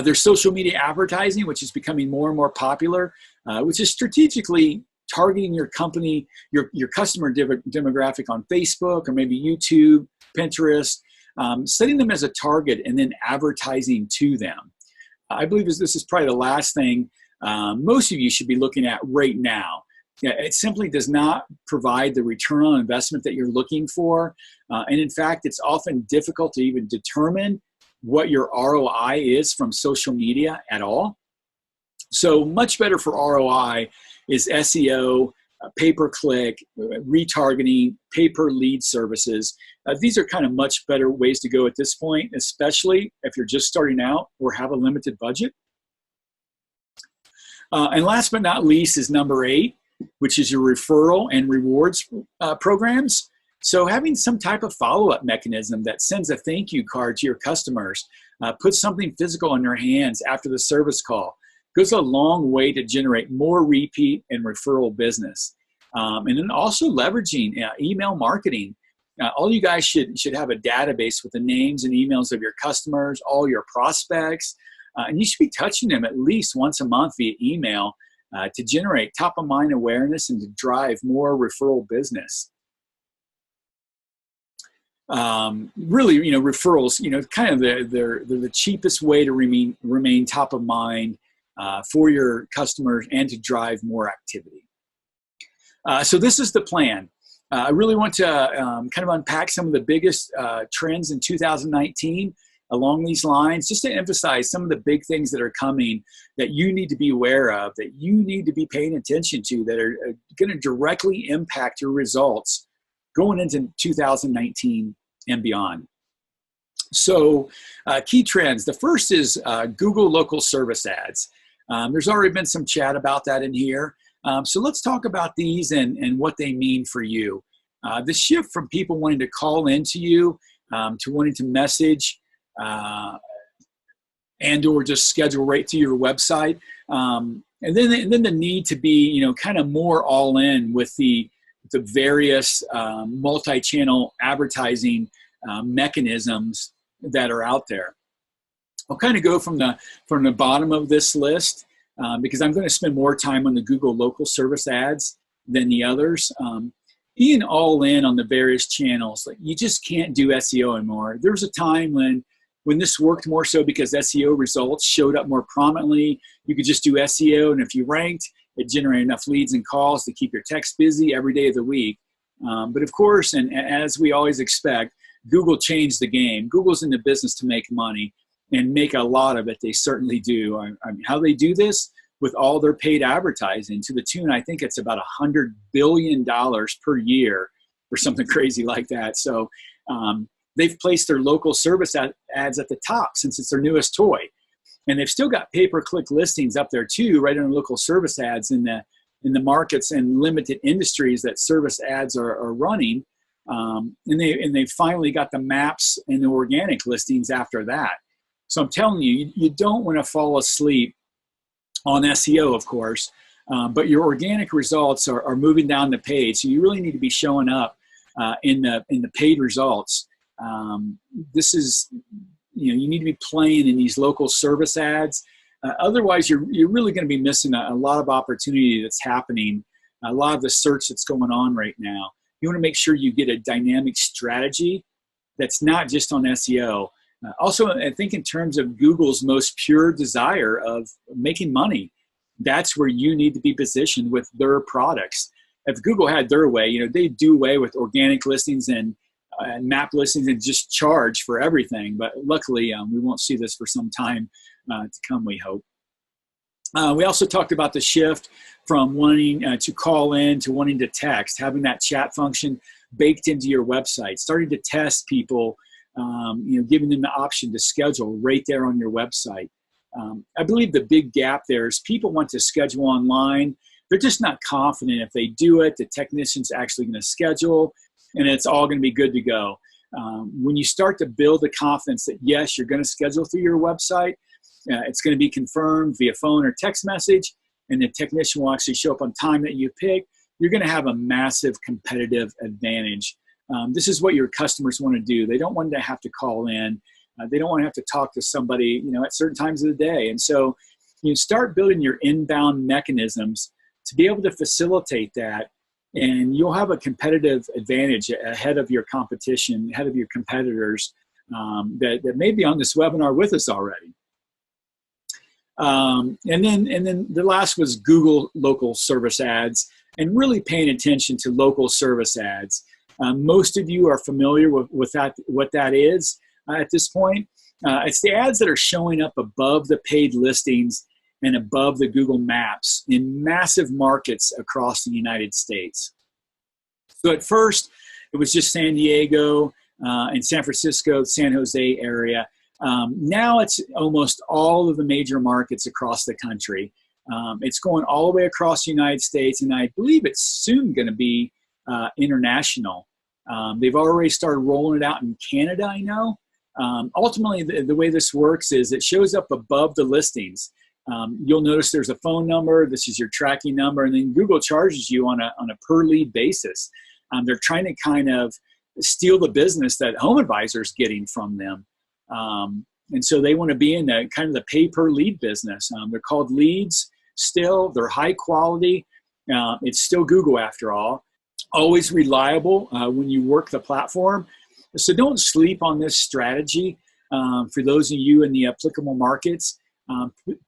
There's social media advertising, which is becoming more and more popular, which is strategically targeting your company, your customer demographic on Facebook or maybe YouTube, Pinterest, setting them as a target and then advertising to them. I believe this is probably the last thing most of you should be looking at right now. It simply does not provide the return on investment that you're looking for. And in fact, it's often difficult to even determine what your ROI is from social media at all. So much better for ROI is SEO, pay-per-click, retargeting, pay-per-lead services. These are kind of much better ways to go at this point, especially if you're just starting out or have a limited budget. And last but not least is number 8, which is your referral and rewards programs. So having some type of follow-up mechanism that sends a thank you card to your customers, puts something physical in their hands after the service call, goes a long way to generate more repeat and referral business. And then also leveraging email marketing. All you guys should have a database with the names and emails of your customers, all your prospects, and you should be touching them at least once a month via email to generate top-of-mind awareness and to drive more referral business. Really, referrals, kind of they're the cheapest way to remain top of mind for your customers and to drive more activity. So this is the plan. I really want to kind of unpack some of the biggest trends in 2019 along these lines, just to emphasize some of the big things that are coming that you need to be aware of, that you need to be paying attention to, that are going to directly impact your results going into 2019 and beyond. So key trends. The first is Google local service ads. There's already been some chat about that in here. So let's talk about these and what they mean for you. The shift from people wanting to call into you to wanting to message and or just schedule right to your website. And then the need to be, kind of more all in with the various multi-channel advertising mechanisms that are out there. I'll kind of go from the bottom of this list because I'm going to spend more time on the Google local service ads than the others. Being all in on the various channels, like you just can't do SEO anymore. There was a time when this worked more so because SEO results showed up more prominently. You could just do SEO, and if you ranked, it generated enough leads and calls to keep your techs busy every day of the week. But of course, and as we always expect, Google changed the game. Google's in the business to make money and make a lot of it. They certainly do. I mean, how they do this? With all their paid advertising to the tune, I think it's about $100 billion per year or something crazy like that. So they've placed their local service ads at the top since it's their newest toy. And they've still got pay-per-click listings up there too, right on local service ads in the markets and limited industries that service ads are running. And they finally got the maps and the organic listings after that. So I'm telling you, you don't want to fall asleep on SEO, of course, but your organic results are moving down the page. So you really need to be showing up in the paid results. This is, you need to be playing in these local service ads. Otherwise, you're really going to be missing a lot of opportunity that's happening, a lot of the search that's going on right now. You want to make sure you get a dynamic strategy that's not just on SEO. Also, I think in terms of Google's most pure desire of making money, that's where you need to be positioned with their products. If Google had their way, they'd do away with organic listings and map listings and just charge for everything. But luckily, we won't see this for some time to come, we hope. We also talked about the shift from wanting to call in to wanting to text, having that chat function baked into your website, starting to test people, giving them the option to schedule right there on your website. I believe the big gap there is people want to schedule online. They're just not confident if they do it, the technician's actually going to schedule, and it's all going to be good to go. When you start to build the confidence that, yes, you're going to schedule through your website, it's going to be confirmed via phone or text message, and the technician will actually show up on time that you pick, you're going to have a massive competitive advantage. This is what your customers want to do. They don't want to have to call in. They don't want to have to talk to somebody, at certain times of the day. And so you start building your inbound mechanisms to be able to facilitate that, and you'll have a competitive advantage ahead of your competition, ahead of your competitors that may be on this webinar with us already. And then the last was Google local service ads, and really paying attention to local service ads. Most of you are familiar with that, what that is at this point. It's the ads that are showing up above the paid listings and above the Google Maps in massive markets across the United States. So at first, it was just San Diego and San Francisco, San Jose area. Now it's almost all of the major markets across the country. It's going all the way across the United States, and I believe it's soon going to be international. They've already started rolling it out in Canada, I know. Ultimately, the way this works is it shows up above the listings. You'll notice there's a phone number, this is your tracking number, and then Google charges you on a per lead basis. They're trying to kind of steal the business that HomeAdvisor is getting from them. And so they want to be in the kind of the pay per lead business. They're called leads still, they're high quality. It's still Google after all. Always reliable when you work the platform. So don't sleep on this strategy for those of you in the applicable markets,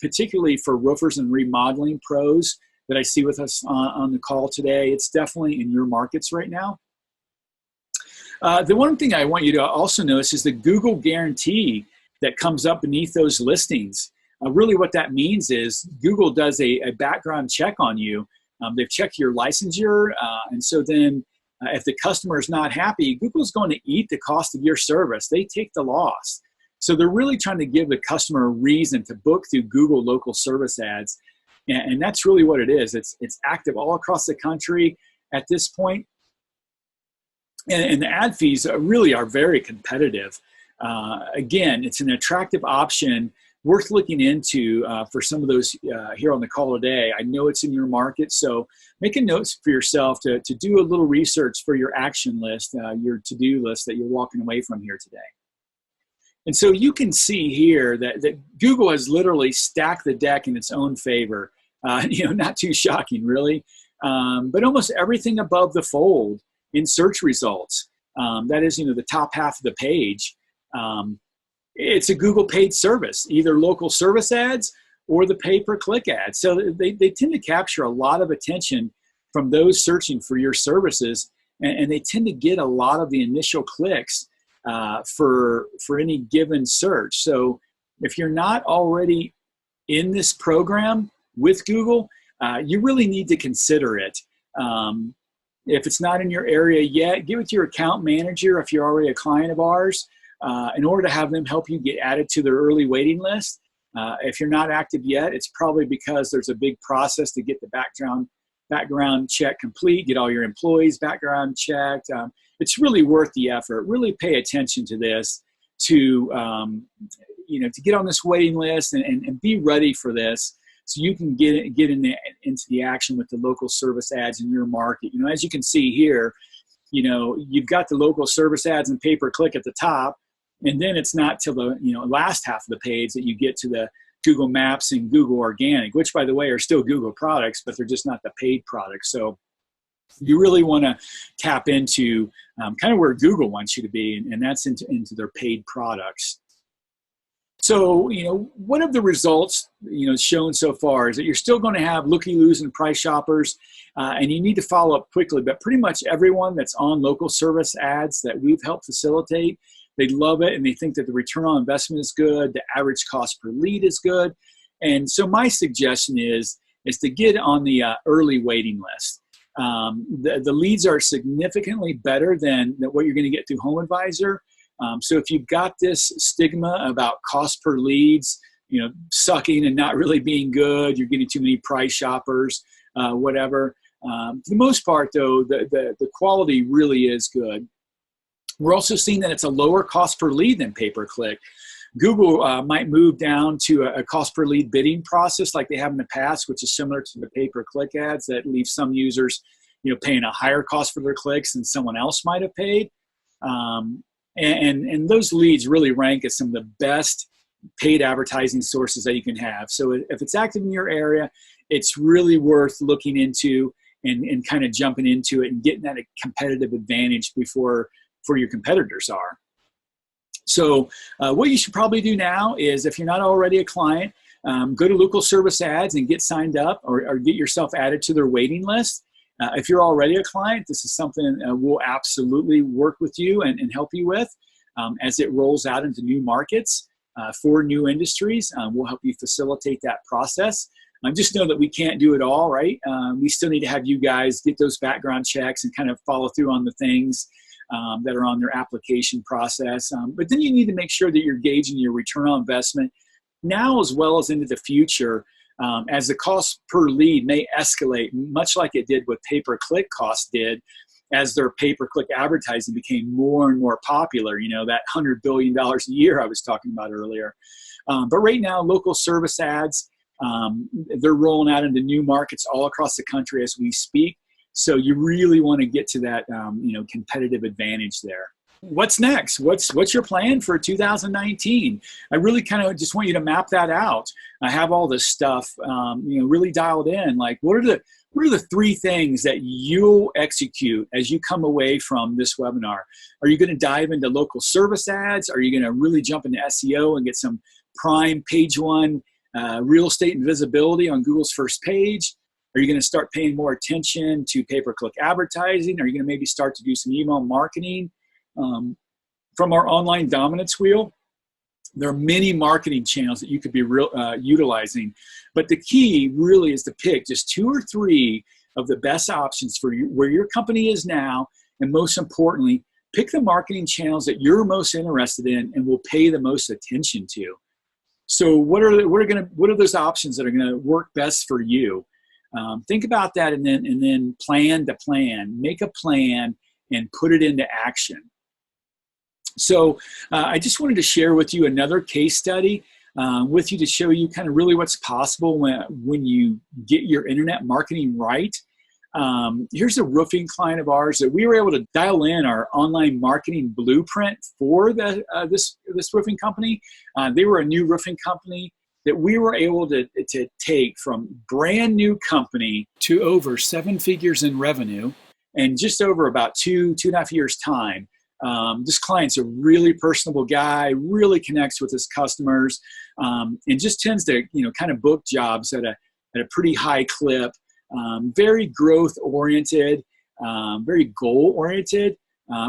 particularly for roofers and remodeling pros that I see with us on the call today. It's definitely in your markets right now. The one thing I want you to also notice is the Google guarantee that comes up beneath those listings. Really what that means is Google does a background check on you. They've checked your licensure, and so then if the customer is not happy, Google's going to eat the cost of your service. They take the loss. So they're really trying to give the customer a reason to book through Google local service ads. And that's really what it is. It's active all across the country at this point. And the ad fees really are very competitive. Again, it's an attractive option worth looking into for some of those here on the call today. I know it's in your market, so make a note for yourself to do a little research for your action list, your to-do list that you're walking away from here today. And so you can see here that Google has literally stacked the deck in its own favor. Not too shocking, really. But almost everything above the fold in search results, that is, the top half of the page, it's a Google paid service, either local service ads or the pay-per-click ads. So they tend to capture a lot of attention from those searching for your services, and they tend to get a lot of the initial clicks for any given search. So if you're not already in this program with Google, you really need to consider it. If it's not in your area yet, give it to your account manager if you're already a client of ours, in order to have them help you get added to their early waiting list. If you're not active yet, it's probably because there's a big process to get the background check complete, get all your employees background checked. It's really worth the effort. Really pay attention to this to get on this waiting list and be ready for this, so you can get into the action with the local service ads in your market. As you can see here, you've got the local service ads and pay-per-click at the top, and then it's not till the last half of the page that you get to the Google Maps and Google Organic, which, by the way, are still Google products, but they're just not the paid products. So you really want to tap into kind of where Google wants you to be, and that's into their paid products. So, one of the results, shown so far is that you're still going to have looky-loos and price shoppers, and you need to follow up quickly. But pretty much everyone that's on local service ads that we've helped facilitate, they love it, and they think that the return on investment is good, the average cost per lead is good. And so my suggestion is to get on the early waiting list. The leads are significantly better than what you're going to get through HomeAdvisor. So if you've got this stigma about cost per leads, sucking and not really being good, you're getting too many price shoppers, whatever. For the most part, though, the quality really is good. We're also seeing that it's a lower cost per lead than pay-per-click. Google might move down to a cost per lead bidding process like they have in the past, which is similar to the pay-per-click ads that leave some users, paying a higher cost for their clicks than someone else might have paid. And those leads really rank as some of the best paid advertising sources that you can have. So if it's active in your area, it's really worth looking into and kind of jumping into it and getting that a competitive advantage before your competitors are. So what you should probably do now is, if you're not already a client, go to local service ads and get signed up or get yourself added to their waiting list. If you're already a client, this is something we'll absolutely work with you and help you with as it rolls out into new markets for new industries. We'll help you facilitate that process. Just know that we can't do it all, right? We still need to have you guys get those background checks and kind of follow through on the things that are on their application process. But then you need to make sure that you're gauging your return on investment now as well as into the future, as the cost per lead may escalate, much like it did what pay-per-click costs did as their pay-per-click advertising became more and more popular, that $100 billion a year I was talking about earlier. But right now, local service ads, they're rolling out into new markets all across the country as we speak. So you really want to get to that, competitive advantage there. What's next? What's your plan for 2019? I really kind of just want you to map that out. I have all this stuff, really dialed in. Like, what are the three things that you'll execute as you come away from this webinar? Are you going to dive into local service ads? Are you going to really jump into SEO and get some prime page one real estate and visibility on Google's first page? Are you going to start paying more attention to pay-per-click advertising? Are you going to maybe start to do some email marketing? From our online dominance wheel, there are many marketing channels that you could be utilizing. But the key really is to pick just 2 or 3 of the best options for you, where your company is now. And most importantly, pick the marketing channels that you're most interested in and will pay the most attention to. So what are those options that are going to work best for you? Think about that, and then plan the plan. Make a plan and put it into action. So I just wanted to share with you another case study with you to show you kind of really what's possible when you get your internet marketing right. Here's a roofing client of ours that we were able to dial in our online marketing blueprint for this roofing company. They were a new roofing company that we were able to take from brand new company to over 7 figures in revenue in just over about 2.5 years time. This client's a really personable guy, really connects with his customers, and just tends to kind of book jobs at a pretty high clip. Very growth oriented, very goal oriented,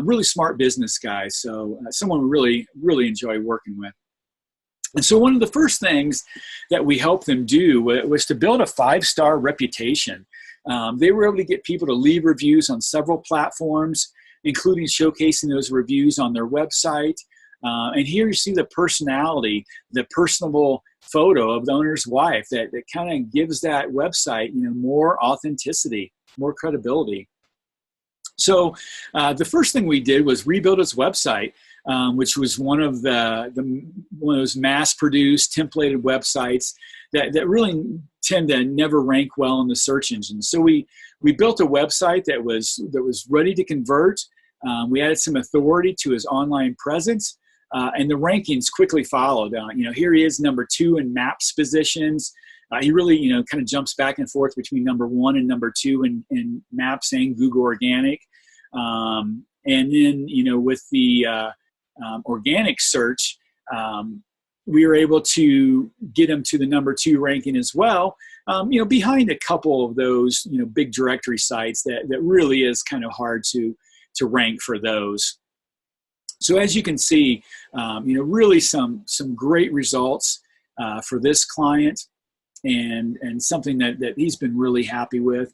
really smart business guy. So someone we really enjoy working with. And so one of the first things that we helped them do was to build a 5-star reputation. They were able to get people to leave reviews on several platforms, including showcasing those reviews on their website. And here you see the personality, the personable photo of the owner's wife that kind of gives that website more authenticity, more credibility. So the first thing we did was rebuild his website, which was one of those mass-produced templated websites that really tend to never rank well in the search engines. So we built a website that was ready to convert. We added some authority to his online presence, and the rankings quickly followed. Here he is, number 2 in Maps positions. He really, kind of jumps back and forth between number 1 and number 2 in Maps and Google Organic. And then, with the organic search, we were able to get him to the number 2 ranking as well, behind a couple of those, big directory sites that really is kind of hard to rank for those. So as you can see, really some great results for this client, and something that he's been really happy with.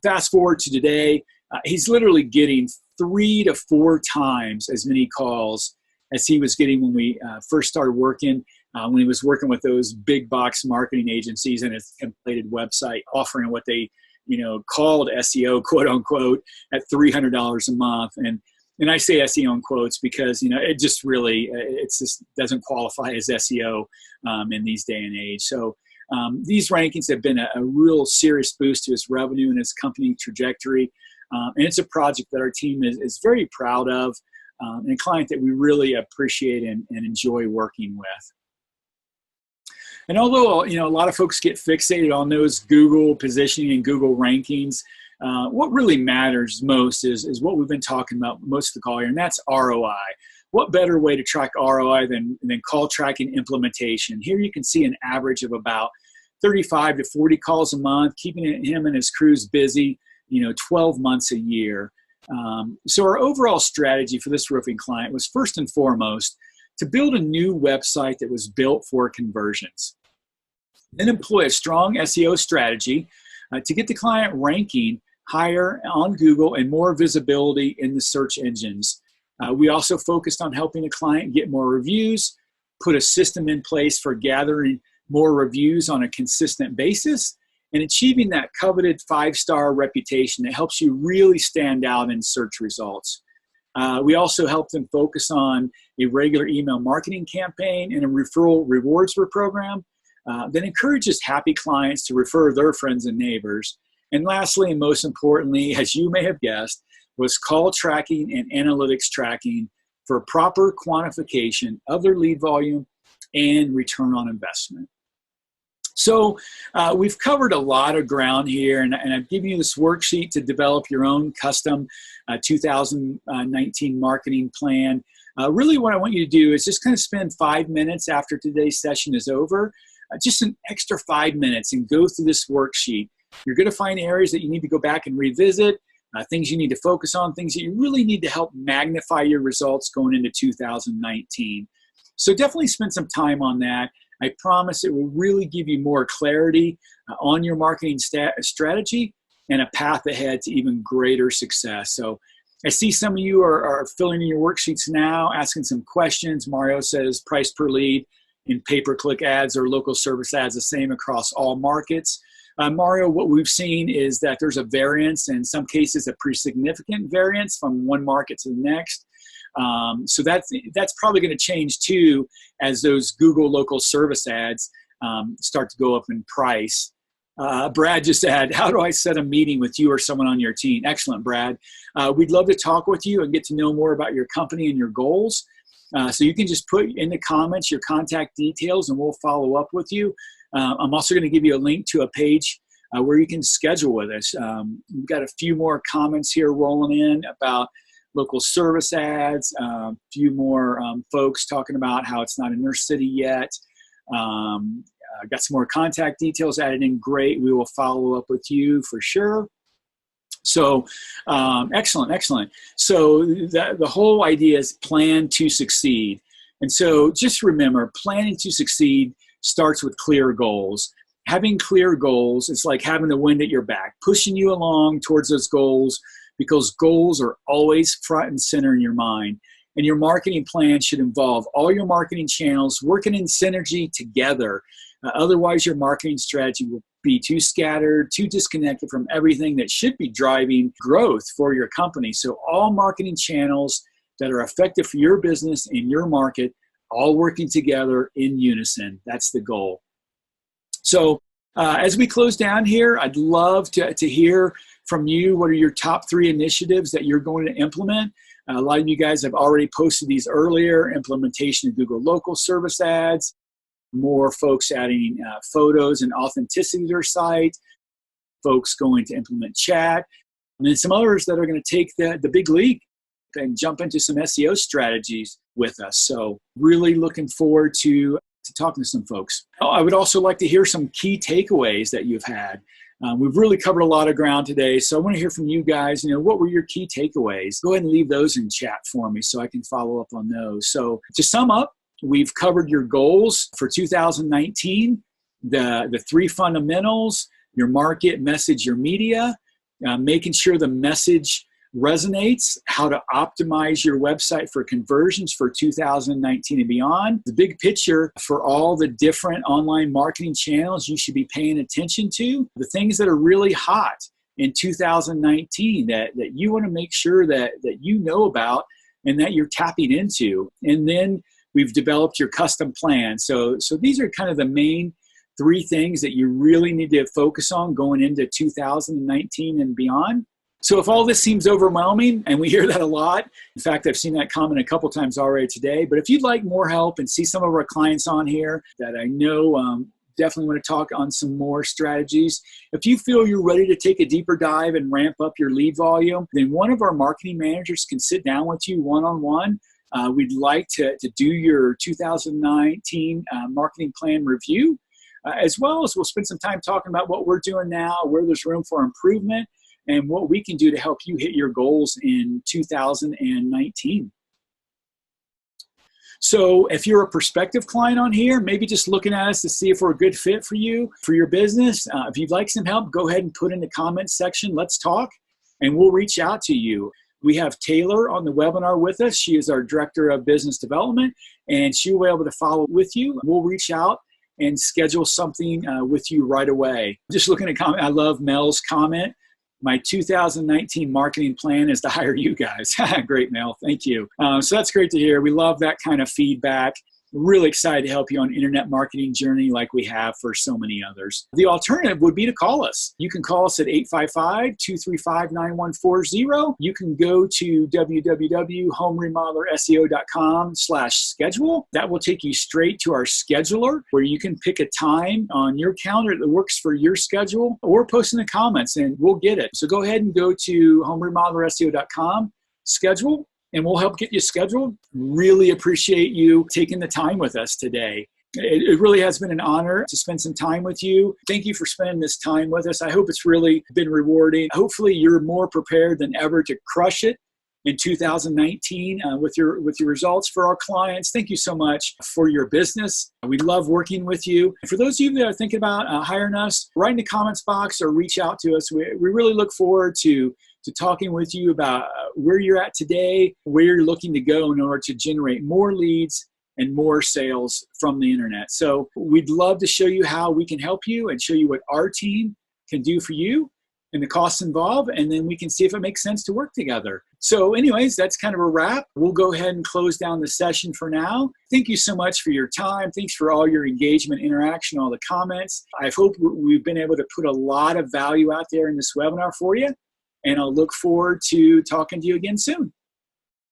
Fast forward to today, he's literally getting 3 to 4 times as many calls as he was getting when we first started working, when he was working with those big box marketing agencies and his templated website, offering what they called SEO, quote unquote, at $300 a month. And I say SEO in quotes because, it just really, it just doesn't qualify as SEO in these day and age. So these rankings have been a real serious boost to his revenue and his company trajectory. And it's a project that our team is very proud of, and a client that we really appreciate and enjoy working with. And although, a lot of folks get fixated on those Google positioning and Google rankings, what really matters most is what we've been talking about most of the call here, and that's ROI. What better way to track ROI than call tracking implementation? Here you can see an average of about 35 to 40 calls a month, keeping him and his crews busy, 12 months a year. So our overall strategy for this roofing client was first and foremost to build a new website that was built for conversions. Then employ a strong SEO strategy to get the client ranking higher on Google and more visibility in the search engines. We also focused on helping the client get more reviews, put a system in place for gathering more reviews on a consistent basis, and achieving that coveted 5-star reputation that helps you really stand out in search results. We also helped them focus on a regular email marketing campaign and a referral rewards program that encourages happy clients to refer their friends and neighbors. And lastly, and most importantly, as you may have guessed, was call tracking and analytics tracking for proper quantification of their lead volume and return on investment. So we've covered a lot of ground here, and I've given you this worksheet to develop your own custom 2019 marketing plan. Really what I want you to do is just kind of spend 5 minutes after today's session is over, just an extra 5 minutes, and go through this worksheet. You're going to find areas that you need to go back and revisit, things you need to focus on, things that you really need to help magnify your results going into 2019. So definitely spend some time on that. I promise it will really give you more clarity on your marketing strategy and a path ahead to even greater success. So I see some of you are filling in your worksheets now, asking some questions. Mario says price per lead. in pay-per-click ads or local service ads, the same across all markets. Mario, what we've seen is that there's a variance, in some cases a pretty significant variance from one market to the next. So that's probably going to change too as those Google local service ads start to go up in price. Brad just said, how do I set a meeting with you or someone on your team? Excellent, Brad. We'd love to talk with you and get to know more about your company and your goals. So you can just put in the comments your contact details and we'll follow up with you. I'm also going to give you a link to a page where you can schedule with us. We've got a few more comments here rolling in about local service ads, a few more folks talking about how it's not in their city yet. Got some more contact details added in. Great. We will follow up with you for sure. So excellent. So the whole idea is plan to succeed. And so just remember, planning to succeed starts with clear goals. Having clear goals, it's like having the wind at your back, pushing you along towards those goals, because goals are always front and center in your mind. And your marketing plan should involve all your marketing channels working in synergy together. Otherwise, your marketing strategy will be too scattered, too disconnected from everything that should be driving growth for your company. So all marketing channels that are effective for your business and your market, all working together in unison. That's the goal. So as we close down here, I'd love to hear from you. What are your top 3 initiatives that you're going to implement? A lot of you guys have already posted these earlier: implementation of Google local service ads, more folks adding photos and authenticity to their site, folks going to implement chat, and then some others that are going to take the big leap and jump into some SEO strategies with us. So really looking forward to talking to some folks. I would also like to hear some key takeaways that you've had. We've really covered a lot of ground today, so I want to hear from you guys. What were your key takeaways? Go ahead and leave those in chat for me so I can follow up on those. So to sum up, we've covered your goals for 2019, the 3 fundamentals: your market, message, your media, making sure the message resonates, how to optimize your website for conversions for 2019 and beyond, the big picture for all the different online marketing channels you should be paying attention to, the things that are really hot in 2019 that you want to make sure that you know about and that you're tapping into. And then we've developed your custom plan. So these are kind of the main 3 things that you really need to focus on going into 2019 and beyond. So if all this seems overwhelming, and we hear that a lot, in fact, I've seen that comment a couple times already today, but if you'd like more help and see some of our clients on here that I know definitely want to talk on some more strategies, if you feel you're ready to take a deeper dive and ramp up your lead volume, then one of our marketing managers can sit down with you one-on-one. We'd like to do your 2019 marketing plan review, as well as we'll spend some time talking about what we're doing now, where there's room for improvement, and what we can do to help you hit your goals in 2019. So if you're a prospective client on here, maybe just looking at us to see if we're a good fit for you, for your business, if you'd like some help, go ahead and put in the comments section, let's talk, and we'll reach out to you. We have Taylor on the webinar with us. She is our Director of Business Development, and she will be able to follow with you. We'll reach out and schedule something with you right away. Just looking at comment, I love Mel's comment. My 2019 marketing plan is to hire you guys. Great, Mel. Thank you. So that's great to hear. We love that kind of feedback. Really excited to help you on internet marketing journey like we have for so many others. The alternative would be to call us. You can call us at 855-235-9140. You can go to www.homeremodellerseo.com/schedule. That will take you straight to our scheduler where you can pick a time on your calendar that works for your schedule or post in the comments and we'll get it. So go ahead and go to homeremodellerseo.com, schedule, and we'll help get you scheduled. Really appreciate you taking the time with us today. It really has been an honor to spend some time with you. Thank you for spending this time with us. I hope it's really been rewarding. Hopefully you're more prepared than ever to crush it in 2019 with your results for our clients. Thank you so much for your business. We love working with you. For those of you that are thinking about hiring us, write in the comments box or reach out to us. We really look forward to talking with you about where you're at today, where you're looking to go in order to generate more leads and more sales from the internet. So we'd love to show you how we can help you and show you what our team can do for you and the costs involved, and then we can see if it makes sense to work together. So anyways, that's kind of a wrap. We'll go ahead and close down the session for now. Thank you so much for your time. Thanks for all your engagement, interaction, all the comments. I hope we've been able to put a lot of value out there in this webinar for you, and I'll look forward to talking to you again soon.